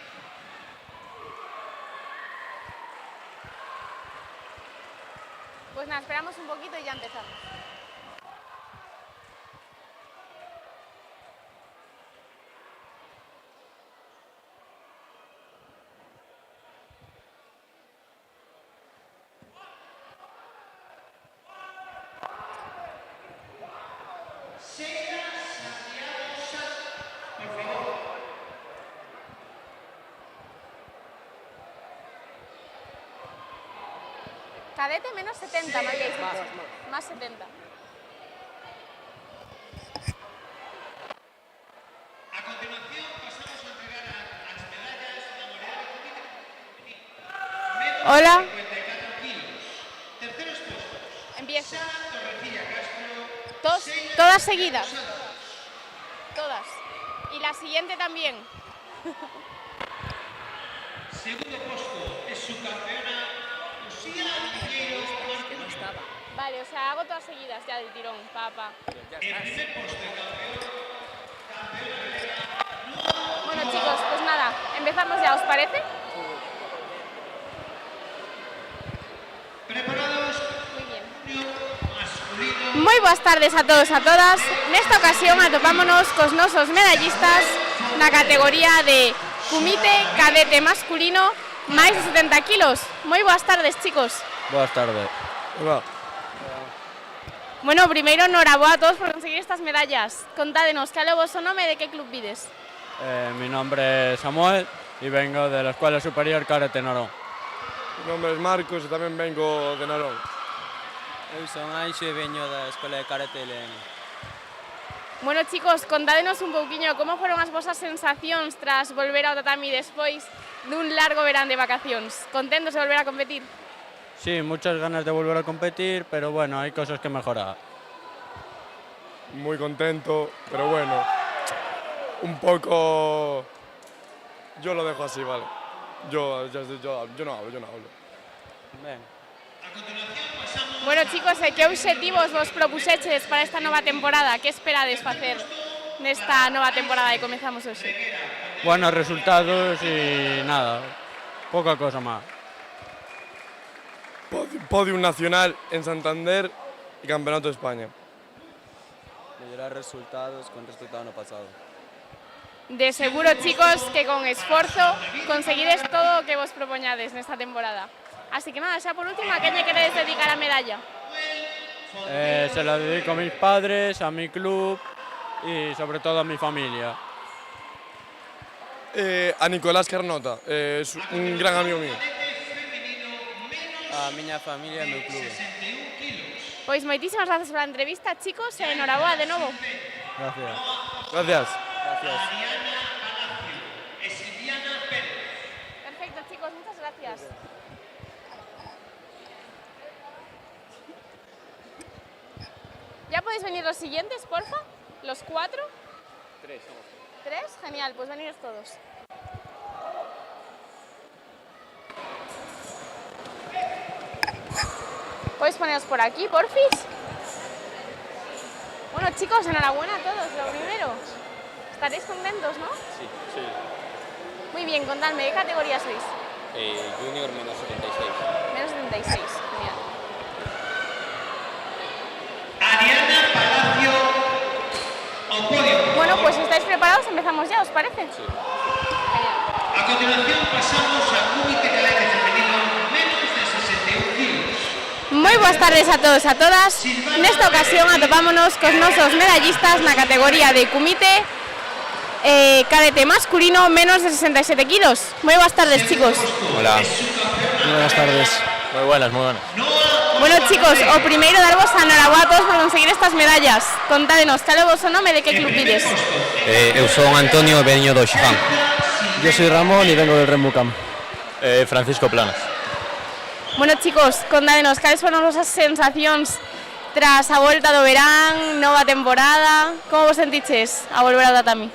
Pues nada, esperamos un poquito y ya empezamos. Cadete menos 70, me habéis dicho. Más 70. A continuación pasamos a entregar as medallas da modalidade feminina. Hola. 54 kilos. Terceros puestos. Empiezo. Sara Torrecilla Castro. Todas seguidas. Todas. Y la siguiente también. Segundo puesto es su campeona Uxía Piñeiro. Vale, o sea, hago todas seguidas ya del tirón, papá. El primer puesto de campeón. Bueno, chicos, Empezamos ya, ¿os parece? Moi boas tardes a todos e a todas. Nesta ocasión atopámonos cos nosos medallistas na categoría de Kumite cadete masculino máis de 70 kilos. Moi boas tardes, chicos. Boas tardes. Hola. Bueno, primeiro, noraboa a todos por conseguir estas medallas. Contádenos, cal é o voso nome e de que club vides? Mi nombre es Samuel y vengo de la Escuela Superior Karate Narón. Mi nombre es Marcos e tamén vengo de Narón. Eu son Anxo e veño da Escola de Karate León. Bueno, chicos, contádenos un pouquiño como foron as vosas sensacións tras volver ao tatami despois dun largo verán de vacacións. Contentos de volver a competir? Sí, muchas ganas de volver a competir, pero bueno, hay cosas que mejorar. Muy contento, pero bueno, un poco... Yo lo dejo así, vale. Yo no hablo. Ben. Bueno, chicos, e que obxectivos vos propuxeches para esta nova temporada? Que esperades facer nesta nova temporada que comezamos hoxe? Buenos resultados y nada, poca cosa más. Podium nacional en Santander y Campeonato de España. Mellorar resultados con respecto ao ano pasado. De seguro, chicos, que con esforzo conseguides todo o que vos propoñades nesta temporada. Así que nada, xa por último, a quen lle queredes dedicar a medalla? Se la dedico a mis padres, a mi club y sobre todo a mi familia. A Nicolás Carnota, es un gran amigo mío. A miña familia e meu club. Pois moitísimas gracias pola entrevista, chicos, e enhoraboa de novo. Gracias. Gracias. Gracias. Perfecto, chicos, muchas gracias. ¿Ya podéis venir los siguientes, porfa? ¿Los 4? 3 somos. 3, genial, pues veniros todos. ¿Podéis poneros por aquí, porfis? Bueno, chicos, enhorabuena a todos, lo primero. Estaréis contentos, ¿no? Sí, sí. Muy bien, contadme, ¿qué categoría sois? Junior menos 76. Menos 76, genial. Ariana Palacio ao podio. Bueno, pues si estáis preparados, empezamos ya, ¿os parece? Sí. Genial. A continuación pasamos a Kumite cadete femenino menos de 61 kilos. Moi boas tardes a todos e a todas. Nesta ocasión atopámonos cos nosos medallistas na categoría de Kumite cadete masculino menos de 67 kilos. Moi boas tardes, chicos. Hola. Muy buenas tardes. Muy buenas, muy buenas. Bueno, chicos, o primeiro darvos a enhoraboa a todos por conseguir estas medallas. Contádenos, cal é o voso nome e de que club vides? Eu son Antonio e veño do Xifán. Yo soy Ramón y vengo del Remucam. Francisco Planas. Bueno, chicos, contádenos, cales foron as vosas sensacións tras a volta do verán, nova temporada? Como vos sentiches a volver ao tatami?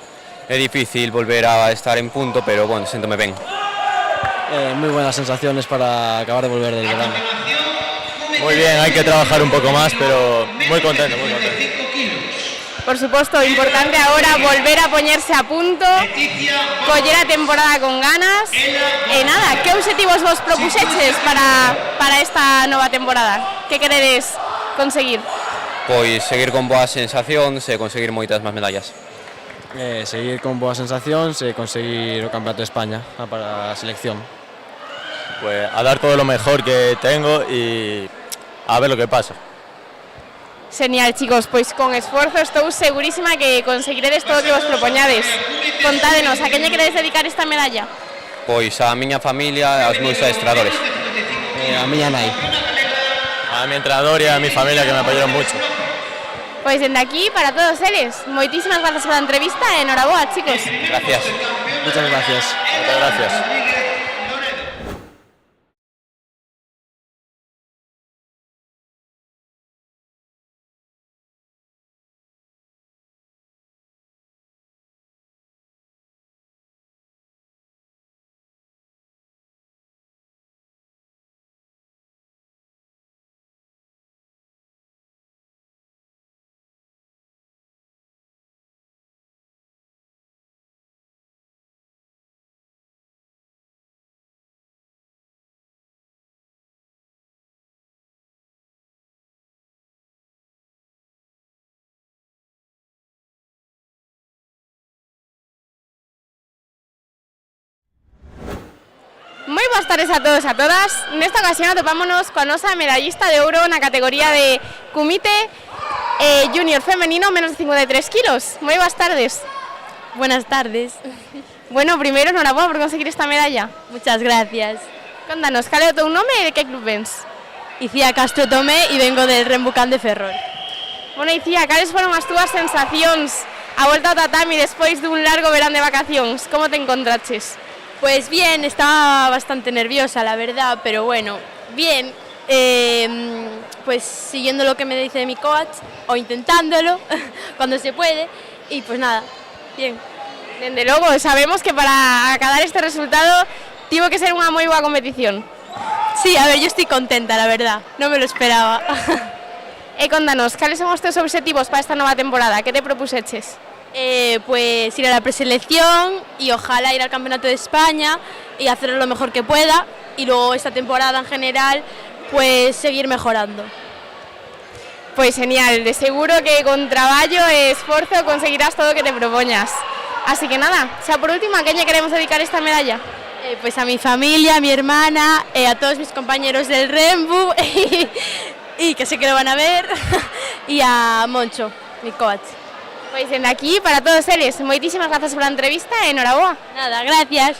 É difícil volver a estar en punto, pero bueno, séntome ben. Muy buenas sensaciones para acabar de volver del verano. Muy bien, hay que trabajar un poco más, pero muy contento, muy contento. Por suposto, importante agora volver a poñerse a punto, coller a temporada con ganas. E nada, que obxectivos vos propuxeches para esta nova temporada? Que queredes conseguir? Pois seguir con boas sensacións e conseguir moitas máis medallas. Seguir con boas sensacións e conseguir o Campeonato de España para a selección. Pues a dar todo lo mejor que tengo y a ver lo que pasa. Genial, chicos, pois con esforzo estou segurísima que conseguiredes todo o que vos propoñades. Contádenos, a quen lle queredes dedicar esta medalla? Pois a miña familia e aos meus adestradores. A miña nai. A mi entrenador e a mi familia que me apoyaron mucho. Pois dende aquí, para todos eles, moitísimas gracias pola entrevista e enhoraboa, chicos. Gracias. Muchas gracias. Muchas gracias. boas tardes a todos e a todas. Nesta ocasión atopámonos coa nosa medallista de ouro na categoría de Kumite Junior femenino menos de 53 kilos. Moi boas tardes. Buenas tardes. Bueno, primeiro, enhorabuena por conseguir esta medalla. Muchas gracias. Contanos, cal é o teu nome e de que club vens? Icía Castro Tomé e vengo del Rembucán de Ferrol. Bueno, Icía, cales foron as túas sensacións a volta ao tatami despois dun largo verán de vacacións? Como te encontraches? Pues bien, estaba bastante nerviosa, la verdad, pero bueno, bien. Pues siguiendo lo que me dice mi coach, o intentándolo, cuando se puede, y pues nada, bien. Dende logo, sabemos que para acadar este resultado tivo que ser unha moi boa competición. Sí, a ver, yo estoy contenta, la verdad, no me lo esperaba. E contanos, cales son os teus obxectivos para esta nova temporada? Que te propuseches? Pues ir a la preselección y ojalá ir al Campeonato de España y hacerlo lo mejor que pueda, y luego esta temporada en general pues seguir mejorando. Pois genial, de seguro que con traballo e esforzo conseguirás todo o que te propoñas. Así que nada, xa por último, a quen lle queremos dedicar esta medalla? Pues a mi familia, a mi hermana, a todos mis compañeros del Rembu y que sé que lo van a ver, y a Moncho, mi coach. Pois dende aquí, para todos eles, moitísimas grazas pola entrevista e enhoraboa. Nada, gracias.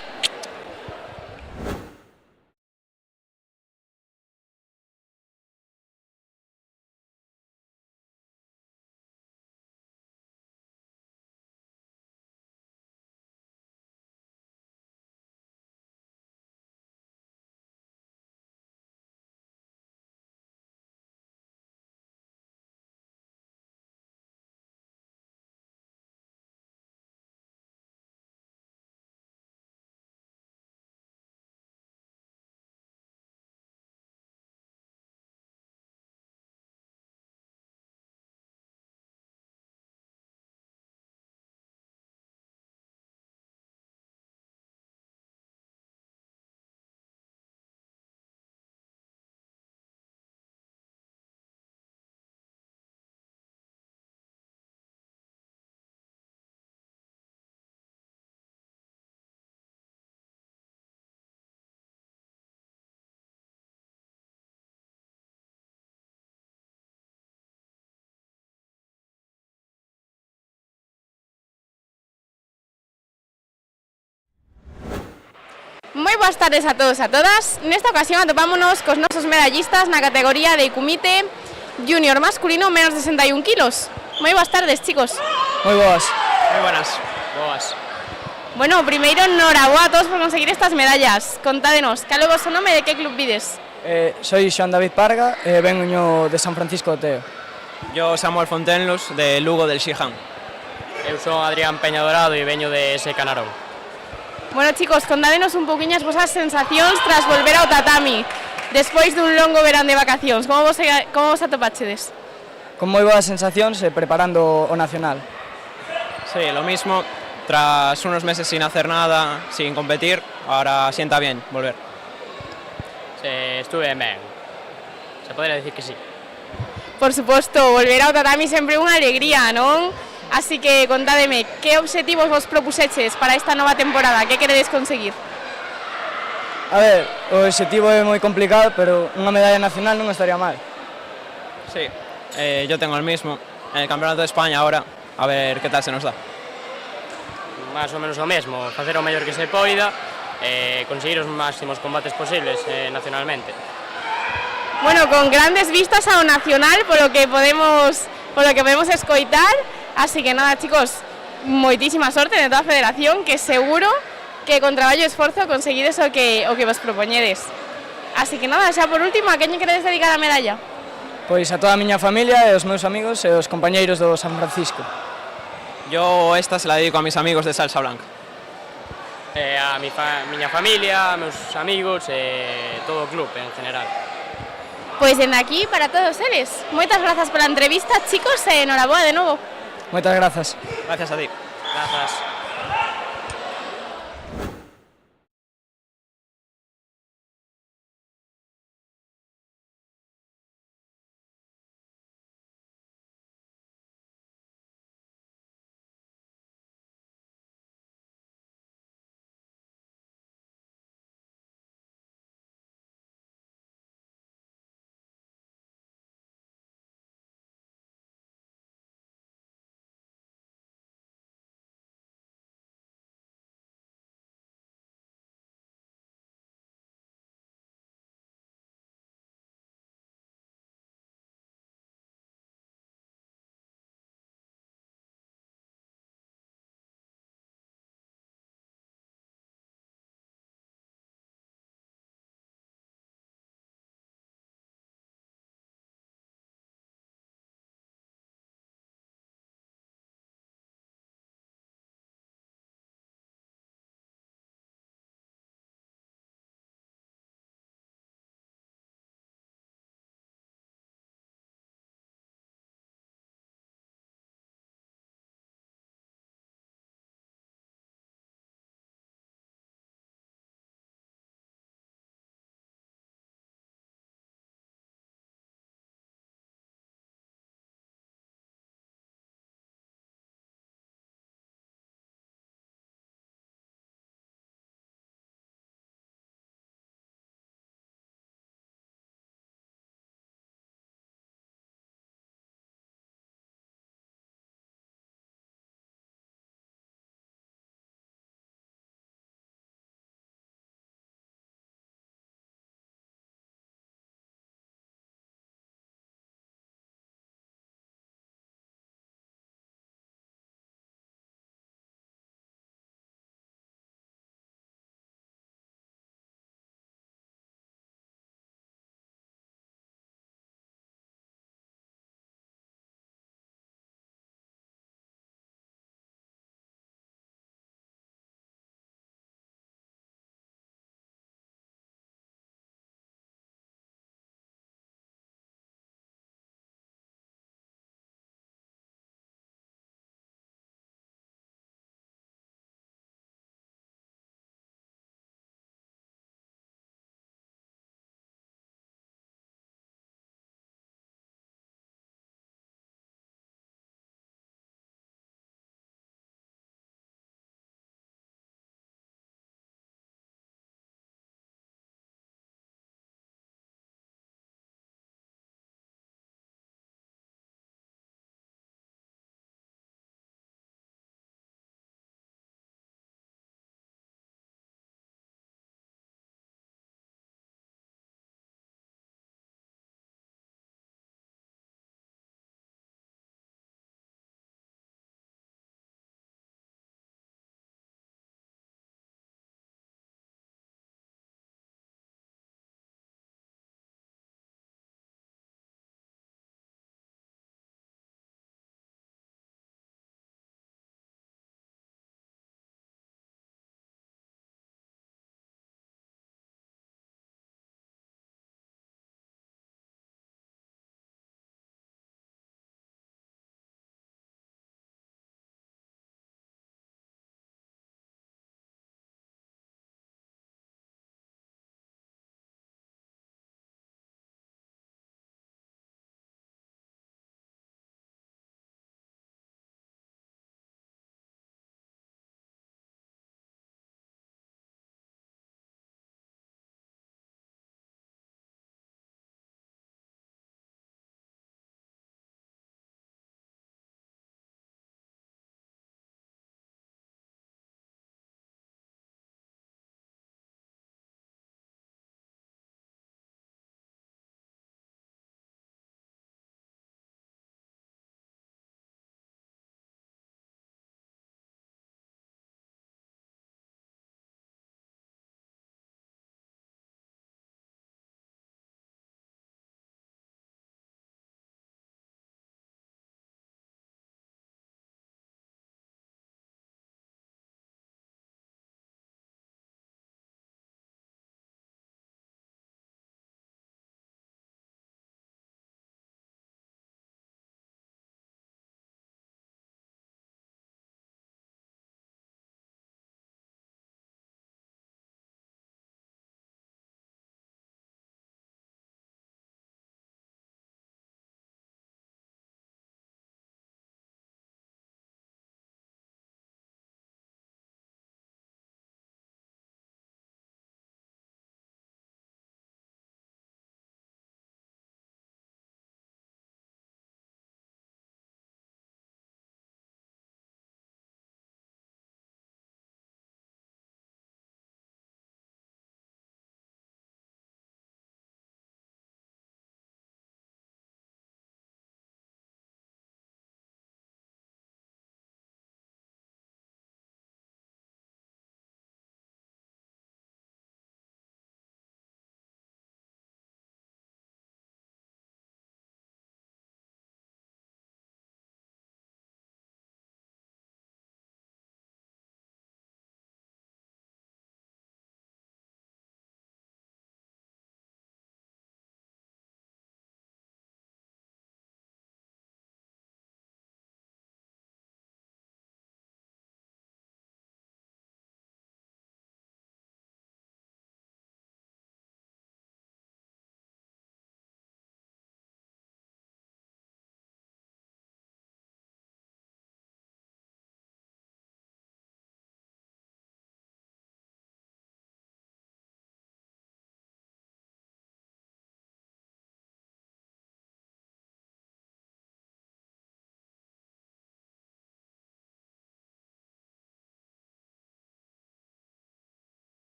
Moi boas tardes a todos e a todas. Nesta ocasión atopámonos cos nosos medallistas na categoría de Kumite Junior masculino menos de 61 kilos. Moi boas tardes, chicos. Moi boas. Moi buenas. Boas. Bueno, primeiro, enhoraboa a todos por conseguir estas medallas. Contádenos, cal é o vosso nome e de que club vides? Soy Xoan David Parga e vengo de San Francisco de Teo. Yo Samuel Fontenlos, de Lugo del Xijan. Eu son Adrián Peña Dorado e veño de ese Canarón. Bueno, chicos, contádenos un poquinho as vosas sensacións tras volver ao tatami despois dun longo verán de vacacións. Como vos atopachedes? Con moi boas sensacións preparando o nacional. Sí, lo mismo. Tras unos meses sin hacer nada, sin competir, ahora sienta bien volver. Sí, estuve ben. Se podría decir que sí. Por suposto, volver ao tatami sempre unha alegría, non? Así que contádeme, que obxectivos vos propuseches para esta nova temporada? Que queredes conseguir? A ver, o obxectivo é moi complicado, pero unha medalla nacional non estaría mal. Sí, yo tengo el mismo. En el Campeonato de España ahora, a ver qué tal se nos da. Más o menos o mesmo, facer o mellor que se poida e conseguir os máximos combates posibles nacionalmente. Bueno, con grandes vistas ao nacional, polo que podemos escoitar. Así que nada, chicos, moitísima sorte de toda a federación, que seguro que con traballo e esforzo conseguides o que vos propoñedes. Así que nada, xa por último, a quen lle queredes dedicar a medalla? Pois a toda a miña familia e os meus amigos e os compañeiros do San Francisco. Yo esta se la dedico a mis amigos de Salsa Blanca. A miña familia, a meus amigos e todo o club en general. Pois dende aquí para todos eles. Moitas grazas pola entrevista, chicos, e enhoraboa de novo. Moitas grazas. Gracias a ti. Grazas.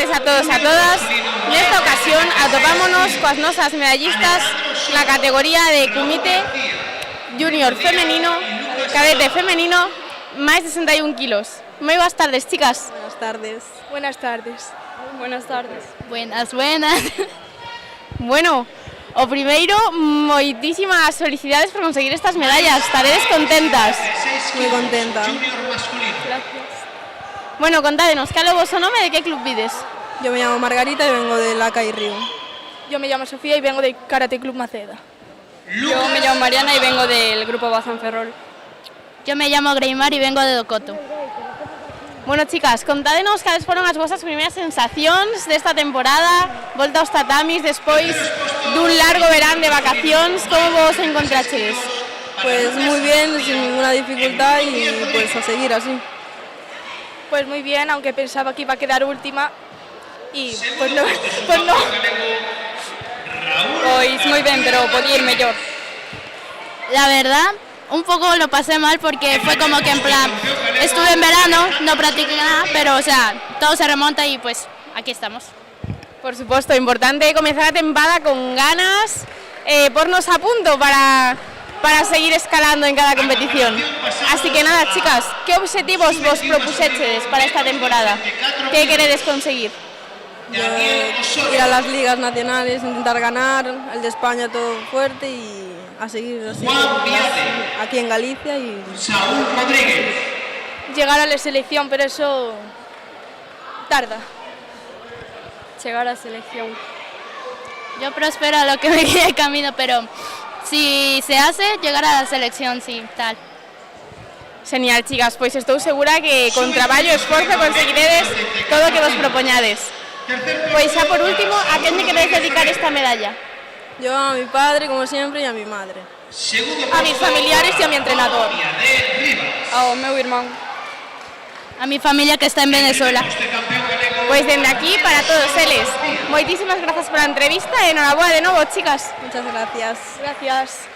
tardes a todos e a todas. Nesta ocasión atopámonos coas nosas medallistas na categoría de Kumite Junior femenino, cadete femenino, máis de 61 kilos. Moi boas tardes, chicas. Buenas tardes. Buenas tardes. Buenas tardes. Buenas, buenas. Bueno, o primeiro, moitísimas felicidades por conseguir estas medallas. Estaredes contentas. Moi contenta. Gracias. Bueno, contádenos, cal é o voso nome e de que club vides? Yo me llamo Margarita y vengo de Laca y Río. Yo me llamo Sofía y vengo del Karate Club Maceda. Yo me llamo Mariana y vengo del grupo Bazán Ferrol. Yo me llamo Greimar y vengo de Docoto. Bueno, chicas, contádenos cales foron as vosas primeiras sensacións desta temporada, volta aos tatamis despois dun largo verán de vacacións, como vos encontrachedes? Pues muy bien, sin ninguna dificultad y pues a seguir así. Pues muy bien, aunque pensaba que iba a quedar última y pues no. Pois moi ben, pero podía ir mellor. La verdad, un poco lo pasé mal porque fue como que en plan, estuve en verano, no practiqué nada, pero o sea, todo se remonta y pues aquí estamos. Por supuesto, importante comenzar la temporada con ganas, pornos a punto para seguir escalando en cada competición. Así que nada, chicas, ¿qué objetivos vos propuseches para esta temporada? ¿Qué queréis conseguir? Ir a las ligas nacionales, intentar ganar, el de España todo fuerte y a seguir así, aquí en Galicia y llegar a la selección, pero eso tarda. Llegar a la selección. Yo prospero a lo que me quede camino, pero si se hace, llegar a la selección, sí, tal. Genial, chicas, pois estou segura que con traballo e esforzo conseguiredes todo o que vos propoñades. Pois xa por último, a quen lle queréis dedicar esta medalla? Yo a mi padre, como siempre, y a mi madre. A mis familiares y a mi entrenador. Ao meu irmán. A mi familia que está en Venezuela. Pois dende aquí, para todos eles, moitísimas grazas pola entrevista e enhorabuena de novo, chicas. Muchas gracias. Gracias.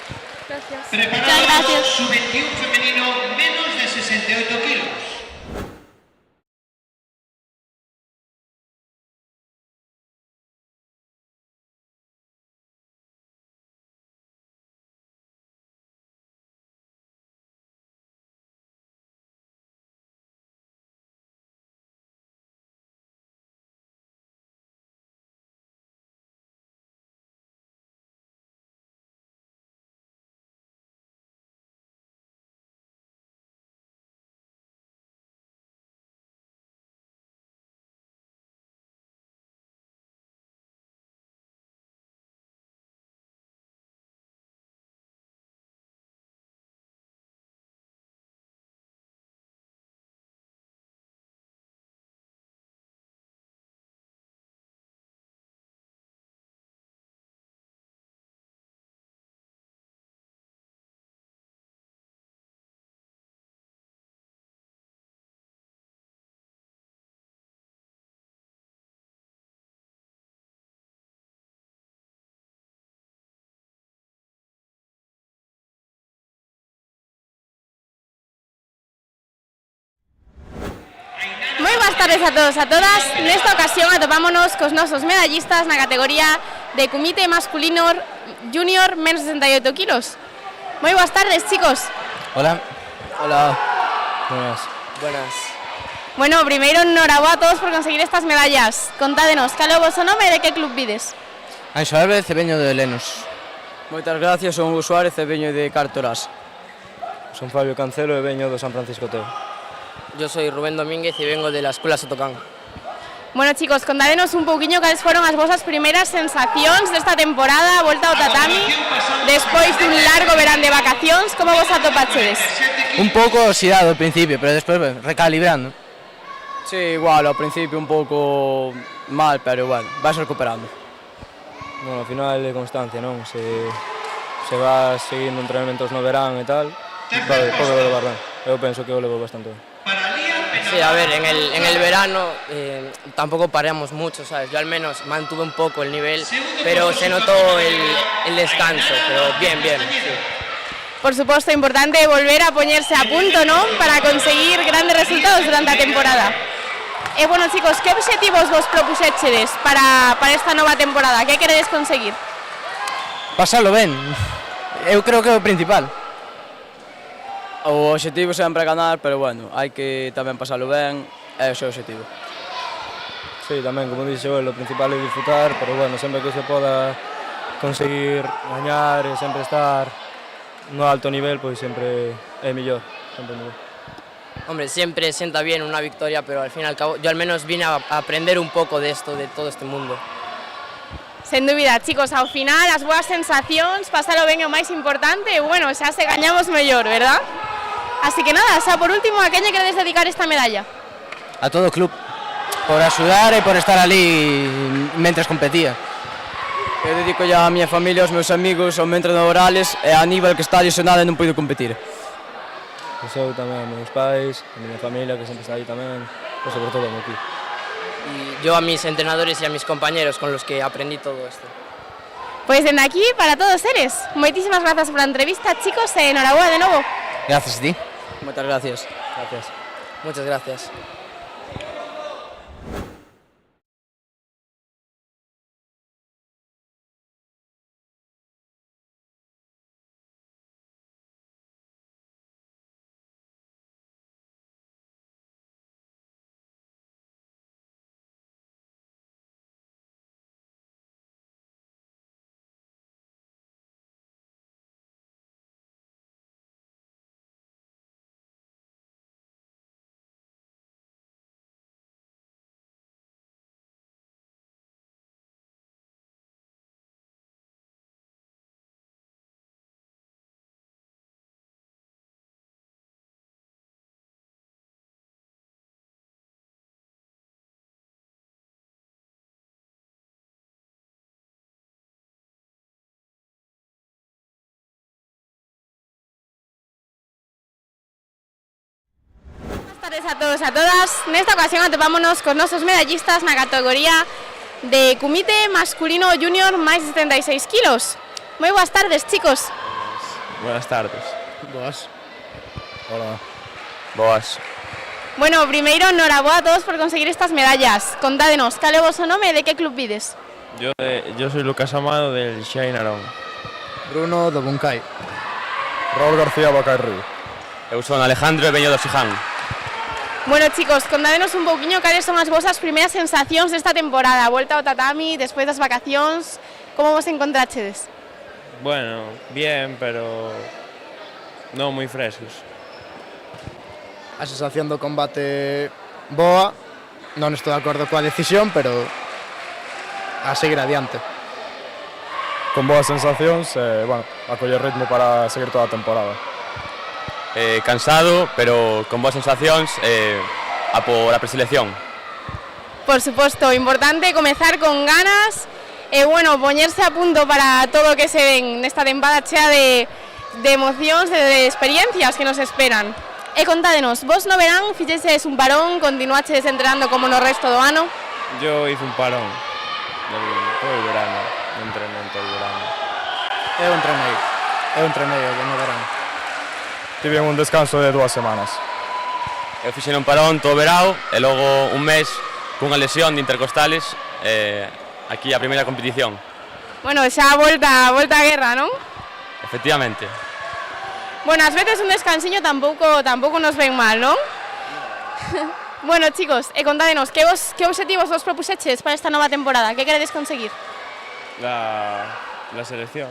Gracias. Preparado Muchas gracias. Sub-21 femenino, menos de 68 kilos. Moi boas tardes a todos e a todas. Nesta ocasión atopámonos cos nosos medallistas na categoría de Kumite masculino junior menos 68 kilos. Moi boas tardes, chicos. Hola. Hola. Buenas. Buenas. Bueno, primeiro, enhorabuena a todos por conseguir estas medallas. Contádenos, cal é o voso nome e de que club vides? Anxo Álvarez e veño de Lenos. Moitas gracias, son Hugo Suárez e veño de Cartoras. Son Fabio Cancelo e veño do San Francisco Teo. Yo soy Rubén Domínguez y vengo de la Escuela Sotocán. Bueno, chicos, contádenos un pouquiño cales foron as vosas primeiras sensacións desta temporada, volta ao tatami, despois dun largo verán de vacacións, como vos atopachedes? Un pouco oxidado ao principio, pero despois recalibrando. Sí, igual, ao principio un pouco mal, pero bueno, vas recuperando. Bueno, ao final é constancia, non? Se vas seguindo entrenamentos no verán e tal, pode levar ben. Eu penso que o levo bastante ben. Sí, a ver, en el verano tampoco paramos mucho, ¿sabes? Yo al menos mantuve un poco el nivel, pero se notó el descanso, pero bien, sí. Por supuesto, importante volver a ponerse a punto, ¿no? Para conseguir grandes resultados durante la temporada. Bueno, chicos, que obxectivos vos propuxéchedes para esta nova temporada? Que queredes conseguir? Pasalo ben, eu creo que é o principal. O objetivo sempre é ganar, pero bueno, hai que tamén pasalo ben, é o seu objetivo. Sí, tamén, como dixe, o principal é disfrutar, pero bueno, sempre que se poda conseguir gañar e sempre estar no alto nivel, pois sempre é mellor, sempre mellor. Hombre, siempre sienta bien una victoria, pero al fin y al cabo yo al menos vine a aprender un poco de esto, de todo este mundo. Sen dúbida, chicos, ao final as boas sensacións, pasalo ben é o máis importante e bueno, xa se gañamos mellor, verdad? Así que nada, xa por último, a quen lle queredes dedicar esta medalla? A todo o club, por axudar e por estar ali mentres competía. Eu dedico ya a miña familia, aos meus amigos, ao meu entrenador Alex e a Aníbal que está lesionada e non puido competir. Pois eu tamén, a meus pais, a miña familia que sempre está aí tamén, e sobre todo a meu equipo. Y yo a mis entrenadores y a mis compañeros con los que aprendí todo esto. Pois dende aquí, para todos eles, moitísimas grazas pola entrevista, chicos, e enhoraboa de novo. Gracias a ti. Moitas gracias. Gracias. Muchas gracias. Buenas tardes a todos e a todas. Nesta ocasión atopámonos cos nosos medallistas na categoría de Kumite masculino junior máis de 76 kilos. Moi boas tardes, chicos. Buenas tardes. Boas. Hola. Boas. Bueno, primeiro, enhoraboa a todos por conseguir estas medallas. Contádenos, cal é o voso nome e de que club vides? Yo soy Lucas Amado del Xain Arón. Bruno do Buncai. Raúl García Bacarrí. Eu son Alejandro e veño do Siján. Bueno, chicos, contádenos un pouquiño cales son as vosas primeiras sensacións desta temporada. Volta ao tatami, despois das vacacións, como vos encontrachedes? Bueno, bien, pero non moi frescos. A sensación do combate boa, non estou de acordo coa decisión, pero a seguir adiante. Con boas sensacións e, bueno, a coller ritmo para seguir toda a temporada. Cansado, pero con boas sensacións a por a preselección. Por suposto, importante comezar con ganas e, bueno, poñerse a punto para todo o que se ven nesta tempada chea de emocións e de experiencias que nos esperan. E contádenos, vos no verán fixeses un parón, continuaches entrenando como no resto do ano? Yo hice un parón todo el verano, entrené todo el verano. Eu entrenei o no verano. Tive un descanso de 2 semanas. Eu fixen un parón todo o verao e logo un mes cunha lesión de intercostales aquí a primeira competición. Bueno, xa volta a guerra, non? Efectivamente. Bueno, ás veces un descansiño tampouco nos ven mal, non? Bueno, chicos, e contádenos, que obxectivos vos propuxeches para esta nova temporada? Que queredes conseguir? La selección.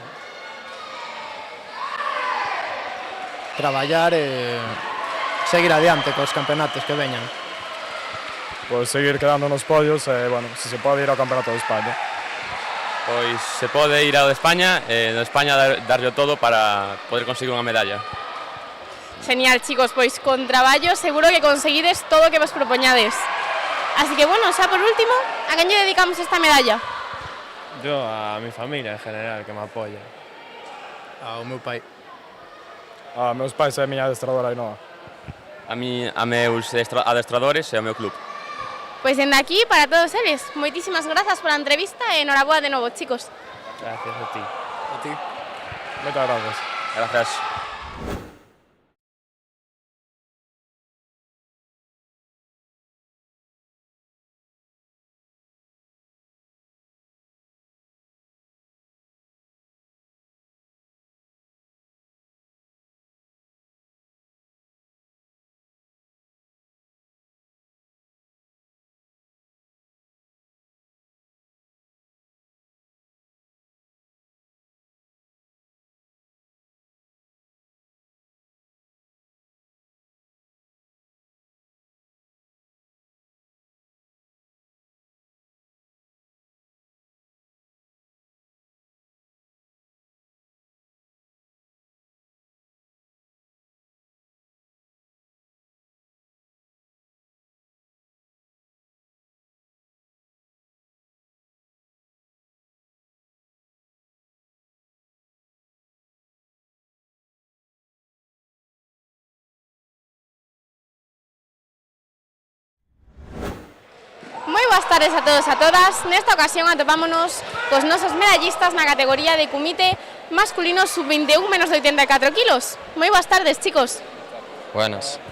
Traballar e seguir adiante cos campeonatos que veñan. Pois seguir quedando nos podios e, bueno, se pode ir ao Campeonato de España. Pois se pode ir ao de España e no España darlle todo para poder conseguir unha medalla. Genial, chicos, pois con traballo seguro que conseguides todo o que vos propoñades. Así que, bueno, xa por último, a quen lle dedicamos esta medalla? Yo a mi familia en general, que me apoya. Ao meu pai. A meus pais e a miña adestradora Ainhoa. A meus adestradores e ao meu club. Pois dende aquí, para todos eles, moitísimas grazas pola entrevista e enhoraboa de novo, chicos. Gracias a ti. A ti. Moitas gracias. Gracias. tardes a todos e a todas. Nesta ocasión atopámonos cos nosos medallistas na categoría de kumite masculino sub-21 menos de 84 kilos. Moi boas tardes, chicos. Buenas.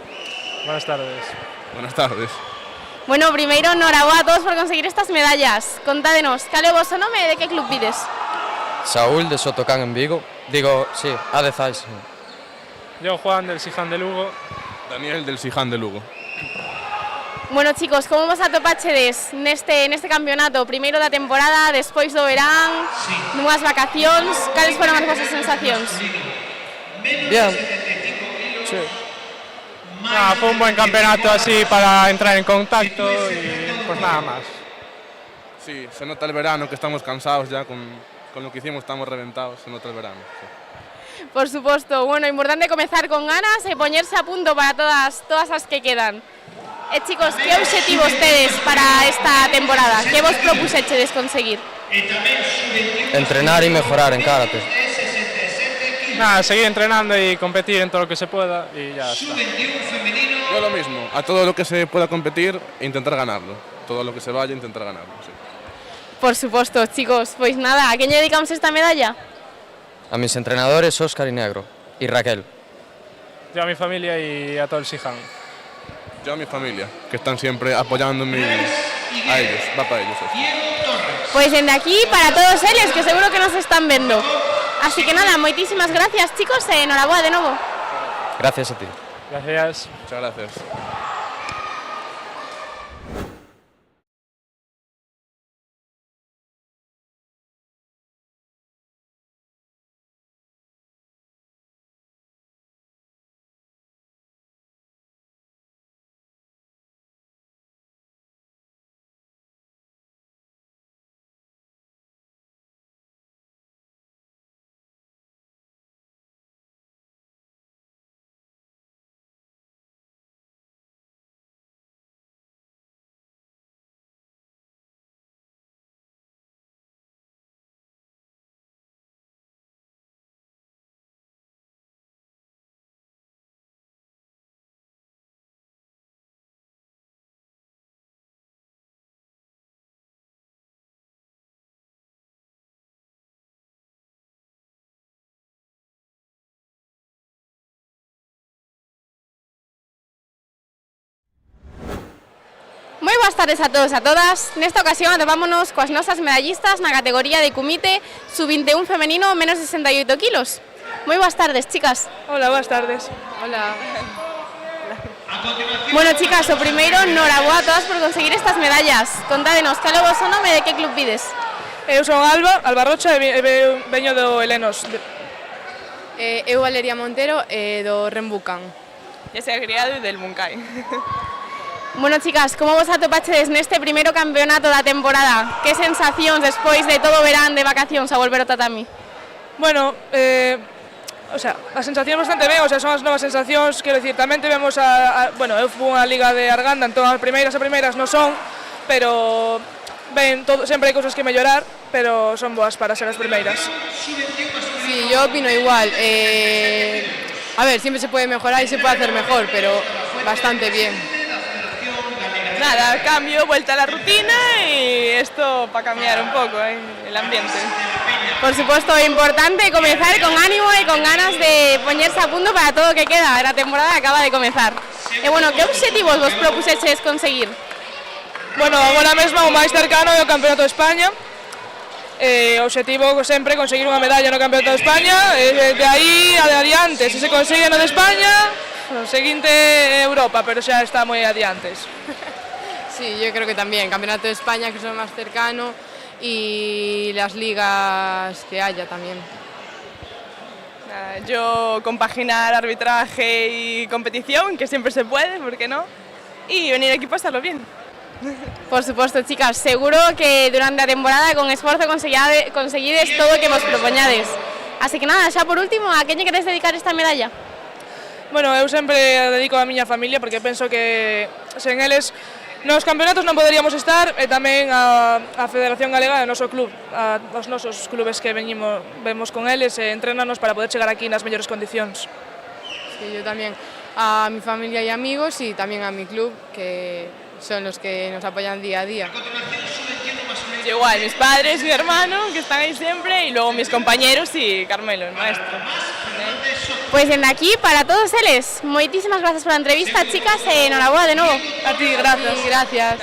Buenas tardes. Buenas tardes. Bueno, primeiro, noraboa a todos por conseguir estas medallas. Contádenos, cal é o vosso nome e de que club vides? Saúl, de Sotocán en Vigo. Digo, sí, Adezais. Yo, Juan, del Siján de Lugo. Daniel, del Siján de Lugo. Bueno, chicos, como vos atopachedes neste campeonato? Primeiro da temporada, despois do verán, nunhas vacacións, cales foron as vosas sensacións? Bien. Sí. Fue un buen campeonato así para entrar en contacto y pues nada más. Sí, se nota el verano, que estamos cansados ya con lo que hicimos, estamos reventados, se nota el verano. Sí. Por suposto, bueno, importante comezar con ganas e poñerse a punto para todas as que quedan. Chicos, que obxectivos tedes para esta temporada? Que vos propusechedes conseguir? Entrenar y mejorar en karate. Nada, seguir entrenando y competir en todo lo que se pueda y ya está. Yo lo mismo, a todo lo que se pueda competir, intentar ganarlo. Todo lo que se vaya, intentar ganarlo. Sí. Por suposto, chicos, pois nada, a quen lle dedicamos esta medalla? A mis entrenadores, Óscar y Negro. Y Raquel. Yo a mi familia y a todo el Siján. Yo a mi familia, que están siempre apoyándome a ellos, va para ellos. Pois dende aquí para todos eles, que seguro que nos están vendo. Así que nada, moitísimas gracias, chicos, e noraboa de novo. Gracias a ti. Gracias. Muchas gracias. Moi boas tardes a todos e a todas. Nesta ocasión atopámonos coas nosas medallistas na categoría de kumite sub-21 femenino menos de 68 kilos. Moi boas tardes, chicas. Hola, boas tardes. Hola. Bueno, chicas, o primeiro, noraboa a todas por conseguir estas medallas. Contádenos, cal é o voso nome e de que club vides? Eu son Alba Rocha e veño do Helenos. Eu, Valeria Montero, do Rembucan. Yo soy Agriado y del Munkai. Bueno, chicas, como vos atopachedes neste primeiro campeonato da temporada? Que sensacións despois de todo o verán de vacacións a volver ao tatami? Bueno, as sensacións bastante ben, son as novas sensacións, quero dicir, tamén tivemos bueno, eu fui unha liga de Arganda, entón as primeiras non son, pero ben, sempre hai cousas que mellorar, pero son boas para ser as primeiras. Sí, yo opino igual. A ver, siempre se puede mejorar y se puede hacer mejor, pero bastante bien. Nada, cambio, vuelta a la rutina y esto para cambiar un poco el ambiente. Por supuesto, é importante comezar con ánimo e con ganas de poñerse a punto para todo o que queda. A temporada acaba de comezar. E bueno, que obxectivos vos propuseches conseguir? Bueno, agora mesmo o máis cercano é o Campeonato de España. O obxectivo sempre conseguir unha medalla no Campeonato de España, de aí adiante, se se consigue no de España, o seguinte Europa, pero xa está moi adiantes. Sí, yo creo que también, Campeonato de España, que es lo más cercano, y las ligas que haya también. Yo compaginar arbitraje y competición, que siempre se puede, ¿por qué no? Y venir aquí para estarlo bien. Por suposto, chicas, seguro que durante a temporada con esforzo conseguides todo o que vos propoñades. Así que nada, xa por último, a quen lle queres dedicar esta medalla? Bueno, eu sempre dedico a miña familia porque penso que sen eles nos campeonatos non poderíamos estar e tamén a Federación Galega e o noso club, os nosos clubes que vemos con eles e entrenanos para poder chegar aquí nas mellores condicións. Sí, yo también a mi familia y amigos y también a mi club, que son los que nos apoyan día a día. Yo igual, mis padres, mi hermano, que están ahí siempre, y luego mis compañeros y Carmelo, el maestro. Pues desde aquí, para todos ellos, muchísimas gracias por la entrevista, chicas, enhorabuena de nuevo. A ti, gracias. Gracias.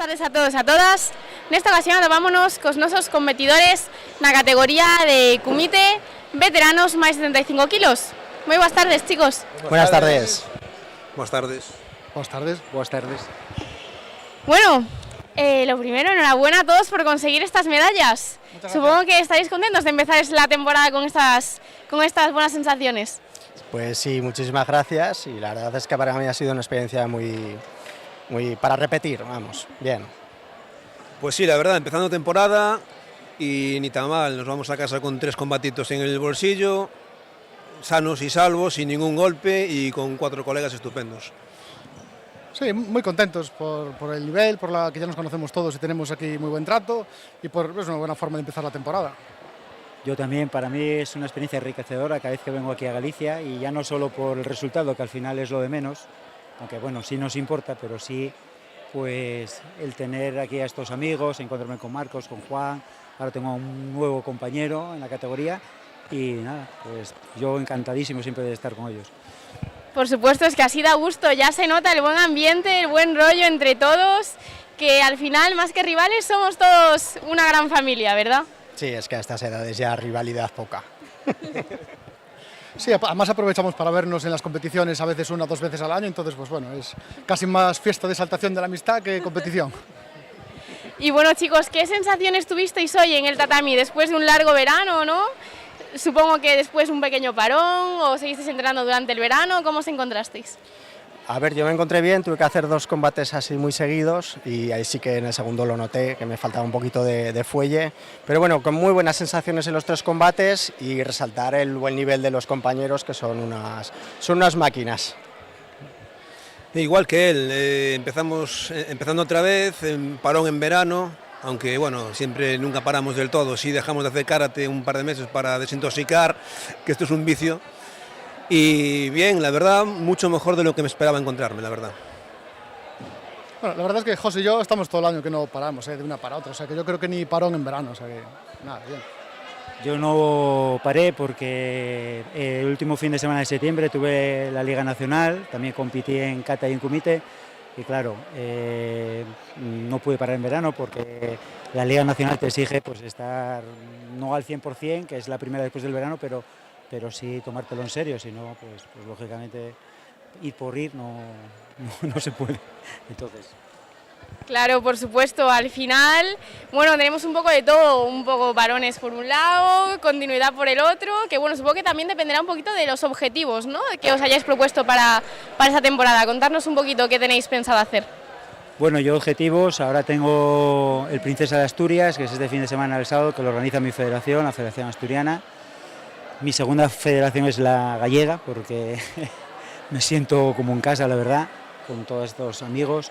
tardes a todos e a todas. Nesta ocasión atopámonos cos nosos competidores na categoría de Kumite veteranos máis 75 kilos. Moi boas tardes, chicos. Buenas tardes. Buenas tardes. Buenas tardes. Buenas tardes. Bueno, lo primero, enhorabuena a todos por conseguir estas medallas. Supongo que estaréis contentos de empezar la temporada con estas buenas sensaciones. Pues sí, muchísimas gracias y la verdad es que para mí ha sido una experiencia muy para repetir, vamos, bien. Pues sí, la verdad, empezando temporada y ni tan mal, nos vamos a casa con 3 combatitos en el bolsillo, sanos y salvos, sin ningún golpe y con 4 colegas estupendos. Sí, muy contentos por el nivel, por la que ya nos conocemos todos y tenemos aquí muy buen trato y por es una buena forma de empezar la temporada. Yo también, para mí es una experiencia enriquecedora cada vez que vengo aquí a Galicia y ya no solo por el resultado, que al final es lo de menos, aunque bueno, sí nos importa, pero sí pues el tener aquí a estos amigos, encontrarme con Marcos, con Juan, ahora tengo un nuevo compañero en la categoría y nada, pues yo encantadísimo siempre de estar con ellos. Por supuesto, es que así da gusto, ya se nota el buen ambiente, el buen rollo entre todos, que al final más que rivales somos todos una gran familia, ¿verdad? Sí, es que a estas edades ya rivalidad poca. Sí, además aprovechamos para vernos en las competiciones a veces 1 o 2 veces al año, entonces pues bueno, es casi más fiesta de exaltación de la amistad que competición. Y bueno, chicos, ¿qué sensaciones tuvisteis hoy en el tatami después de un largo verano, no? Supongo que después un pequeño parón o seguisteis entrenando durante el verano, ¿cómo os encontrasteis? A ver, yo me encontré bien, tuve que hacer 2 combates así muy seguidos y ahí sí que en el segundo lo noté, que me faltaba un poquito de fuelle, pero bueno, con muy buenas sensaciones en los 3 combates y resaltar el buen nivel de los compañeros que son unas máquinas. Igual que él, empezando otra vez, en parón en verano, aunque bueno, siempre nunca paramos del todo, sí dejamos de hacer karate un par de meses para desintoxicar, que esto es un vicio. Y bien, la verdad, mucho mejor de lo que me esperaba encontrarme, la verdad. Bueno, la verdad es que José y yo estamos todo el año que no paramos, de una para otra, o sea que yo creo que ni parón en verano, o sea que nada, bien. Yo no paré porque el último fin de semana de septiembre tuve la Liga Nacional, también competí en kata y en kumite y claro, no pude parar en verano porque la Liga Nacional te exige pues estar no al 100%, que es la primera después del verano, pero sí tomártelo en serio, si no, pues lógicamente ir por ir no se puede. Entonces. Claro, por supuesto, al final, bueno, tenemos un poco de todo, un poco varones por un lado, continuidad por el otro, que bueno, supongo que también dependerá un poquito de los objetivos, ¿no?, que os hayáis propuesto para esa temporada. Contarnos un poquito qué tenéis pensado hacer. Bueno, yo objetivos, ahora tengo el Princesa de Asturias, que es este fin de semana el sábado, que lo organiza mi federación, la Federación Asturiana. Mi segunda federación es la gallega, porque me siento como en casa, la verdad, con todos estos amigos.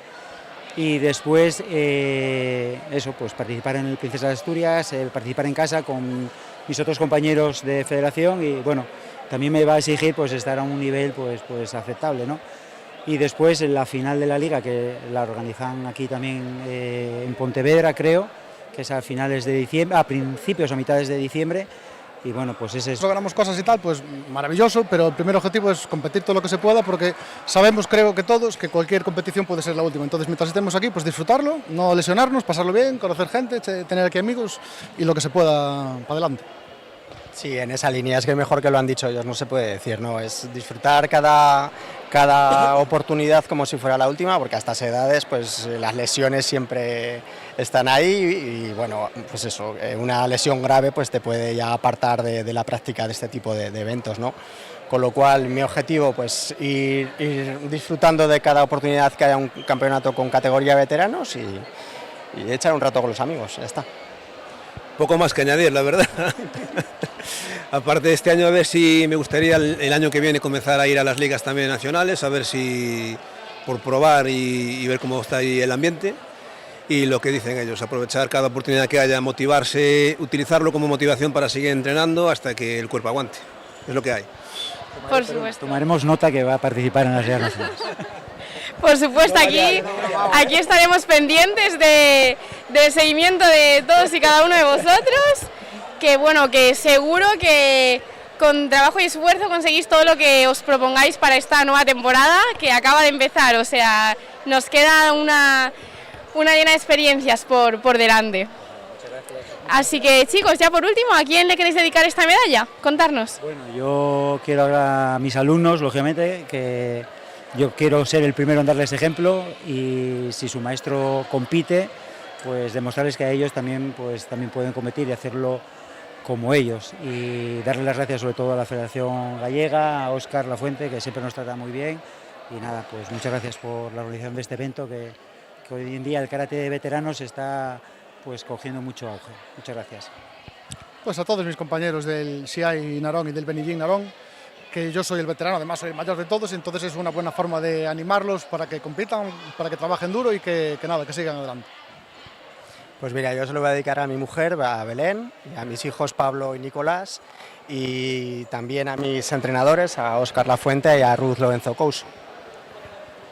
Y después, eso, pues participar en el Princesa de Asturias, participar en casa con mis otros compañeros de federación y, bueno, también me va a exigir pues estar a un nivel pues aceptable, ¿no? Y después en la final de la Liga, que la organizan aquí también en Pontevedra, creo, que es a finales de diciembre, a principios o mitades de diciembre. Y bueno, pues ese es... Logramos cosas y tal, pues maravilloso, pero el primer objetivo es competir todo lo que se pueda porque sabemos, creo que todos, que cualquier competición puede ser la última. Entonces, mientras estemos aquí, pues disfrutarlo, no lesionarnos, pasarlo bien, conocer gente, tener aquí amigos y lo que se pueda para adelante. Sí, en esa línea es que mejor que lo han dicho ellos, no se puede decir, ¿no? Es disfrutar cada oportunidad como si fuera la última, porque a estas edades pues las lesiones siempre están ahí y bueno, pues eso, una lesión grave pues te puede ya apartar de la práctica de este tipo de eventos, ¿no? Con lo cual mi objetivo pues ir disfrutando de cada oportunidad que haya un campeonato con categoría veteranos y echar un rato con los amigos, ya está. Poco más que añadir, la verdad. Aparte de este año, a ver si me gustaría el año que viene comenzar a ir a las ligas también nacionales, a ver si por probar y ver cómo está ahí el ambiente. Y lo que dicen ellos, aprovechar cada oportunidad que haya, motivarse, utilizarlo como motivación para seguir entrenando hasta que el cuerpo aguante. Es lo que hay. Por supuesto. Tomaremos nota que va a participar en las ligas nacionales. Por supuesto, aquí estaremos pendientes del seguimiento de todos y cada uno de vosotros, que bueno, que seguro que con trabajo y esfuerzo conseguís todo lo que os propongáis para esta nueva temporada que acaba de empezar, o sea, nos queda una llena de experiencias por delante. Así que chicos, ya por último, ¿a quién le queréis dedicar esta medalla? Contarnos. Bueno, yo quiero hablar a mis alumnos, lógicamente, que yo quiero ser el primero en darles ejemplo y si su maestro compite, pues demostrarles que a ellos también pueden competir y hacerlo como ellos. Y darles las gracias sobre todo a la Federación Gallega, a Óscar Lafuente, que siempre nos trata muy bien. Y nada, pues muchas gracias por la organización de este evento, que hoy en día el karate de veteranos está pues cogiendo mucho auge. Muchas gracias. Pues a todos mis compañeros del CI Narón y del Benillín Narón, que yo soy el veterano, además soy el mayor de todos, entonces es una buena forma de animarlos para que compitan, para que trabajen duro y que sigan adelante. Pues mira, yo se lo voy a dedicar a mi mujer, a Belén, y a mis hijos Pablo y Nicolás, y también a mis entrenadores, a Óscar Lafuente y a Ruth Lorenzo Couso.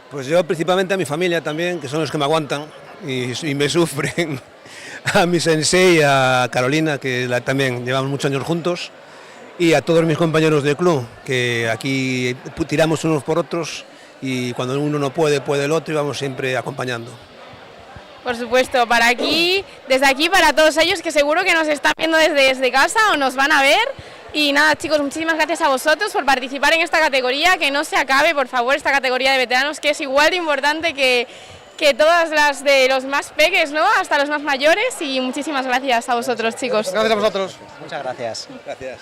Pues yo principalmente a mi familia también, que son los que me aguantan y me sufren. A mi sensei, a Carolina, que también llevamos muchos años juntos, y a todos mis compañeros del club, que aquí tiramos unos por otros y cuando uno no puede, puede el otro y vamos siempre acompañando. Por supuesto, desde aquí para todos ellos que seguro que nos están viendo desde casa o nos van a ver. Y nada chicos, muchísimas gracias a vosotros por participar en esta categoría, que no se acabe por favor esta categoría de veteranos, que es igual de importante que todas las de los más peques, ¿no? Hasta los más mayores, y muchísimas gracias a vosotros chicos. Gracias a vosotros. Muchas gracias. Gracias.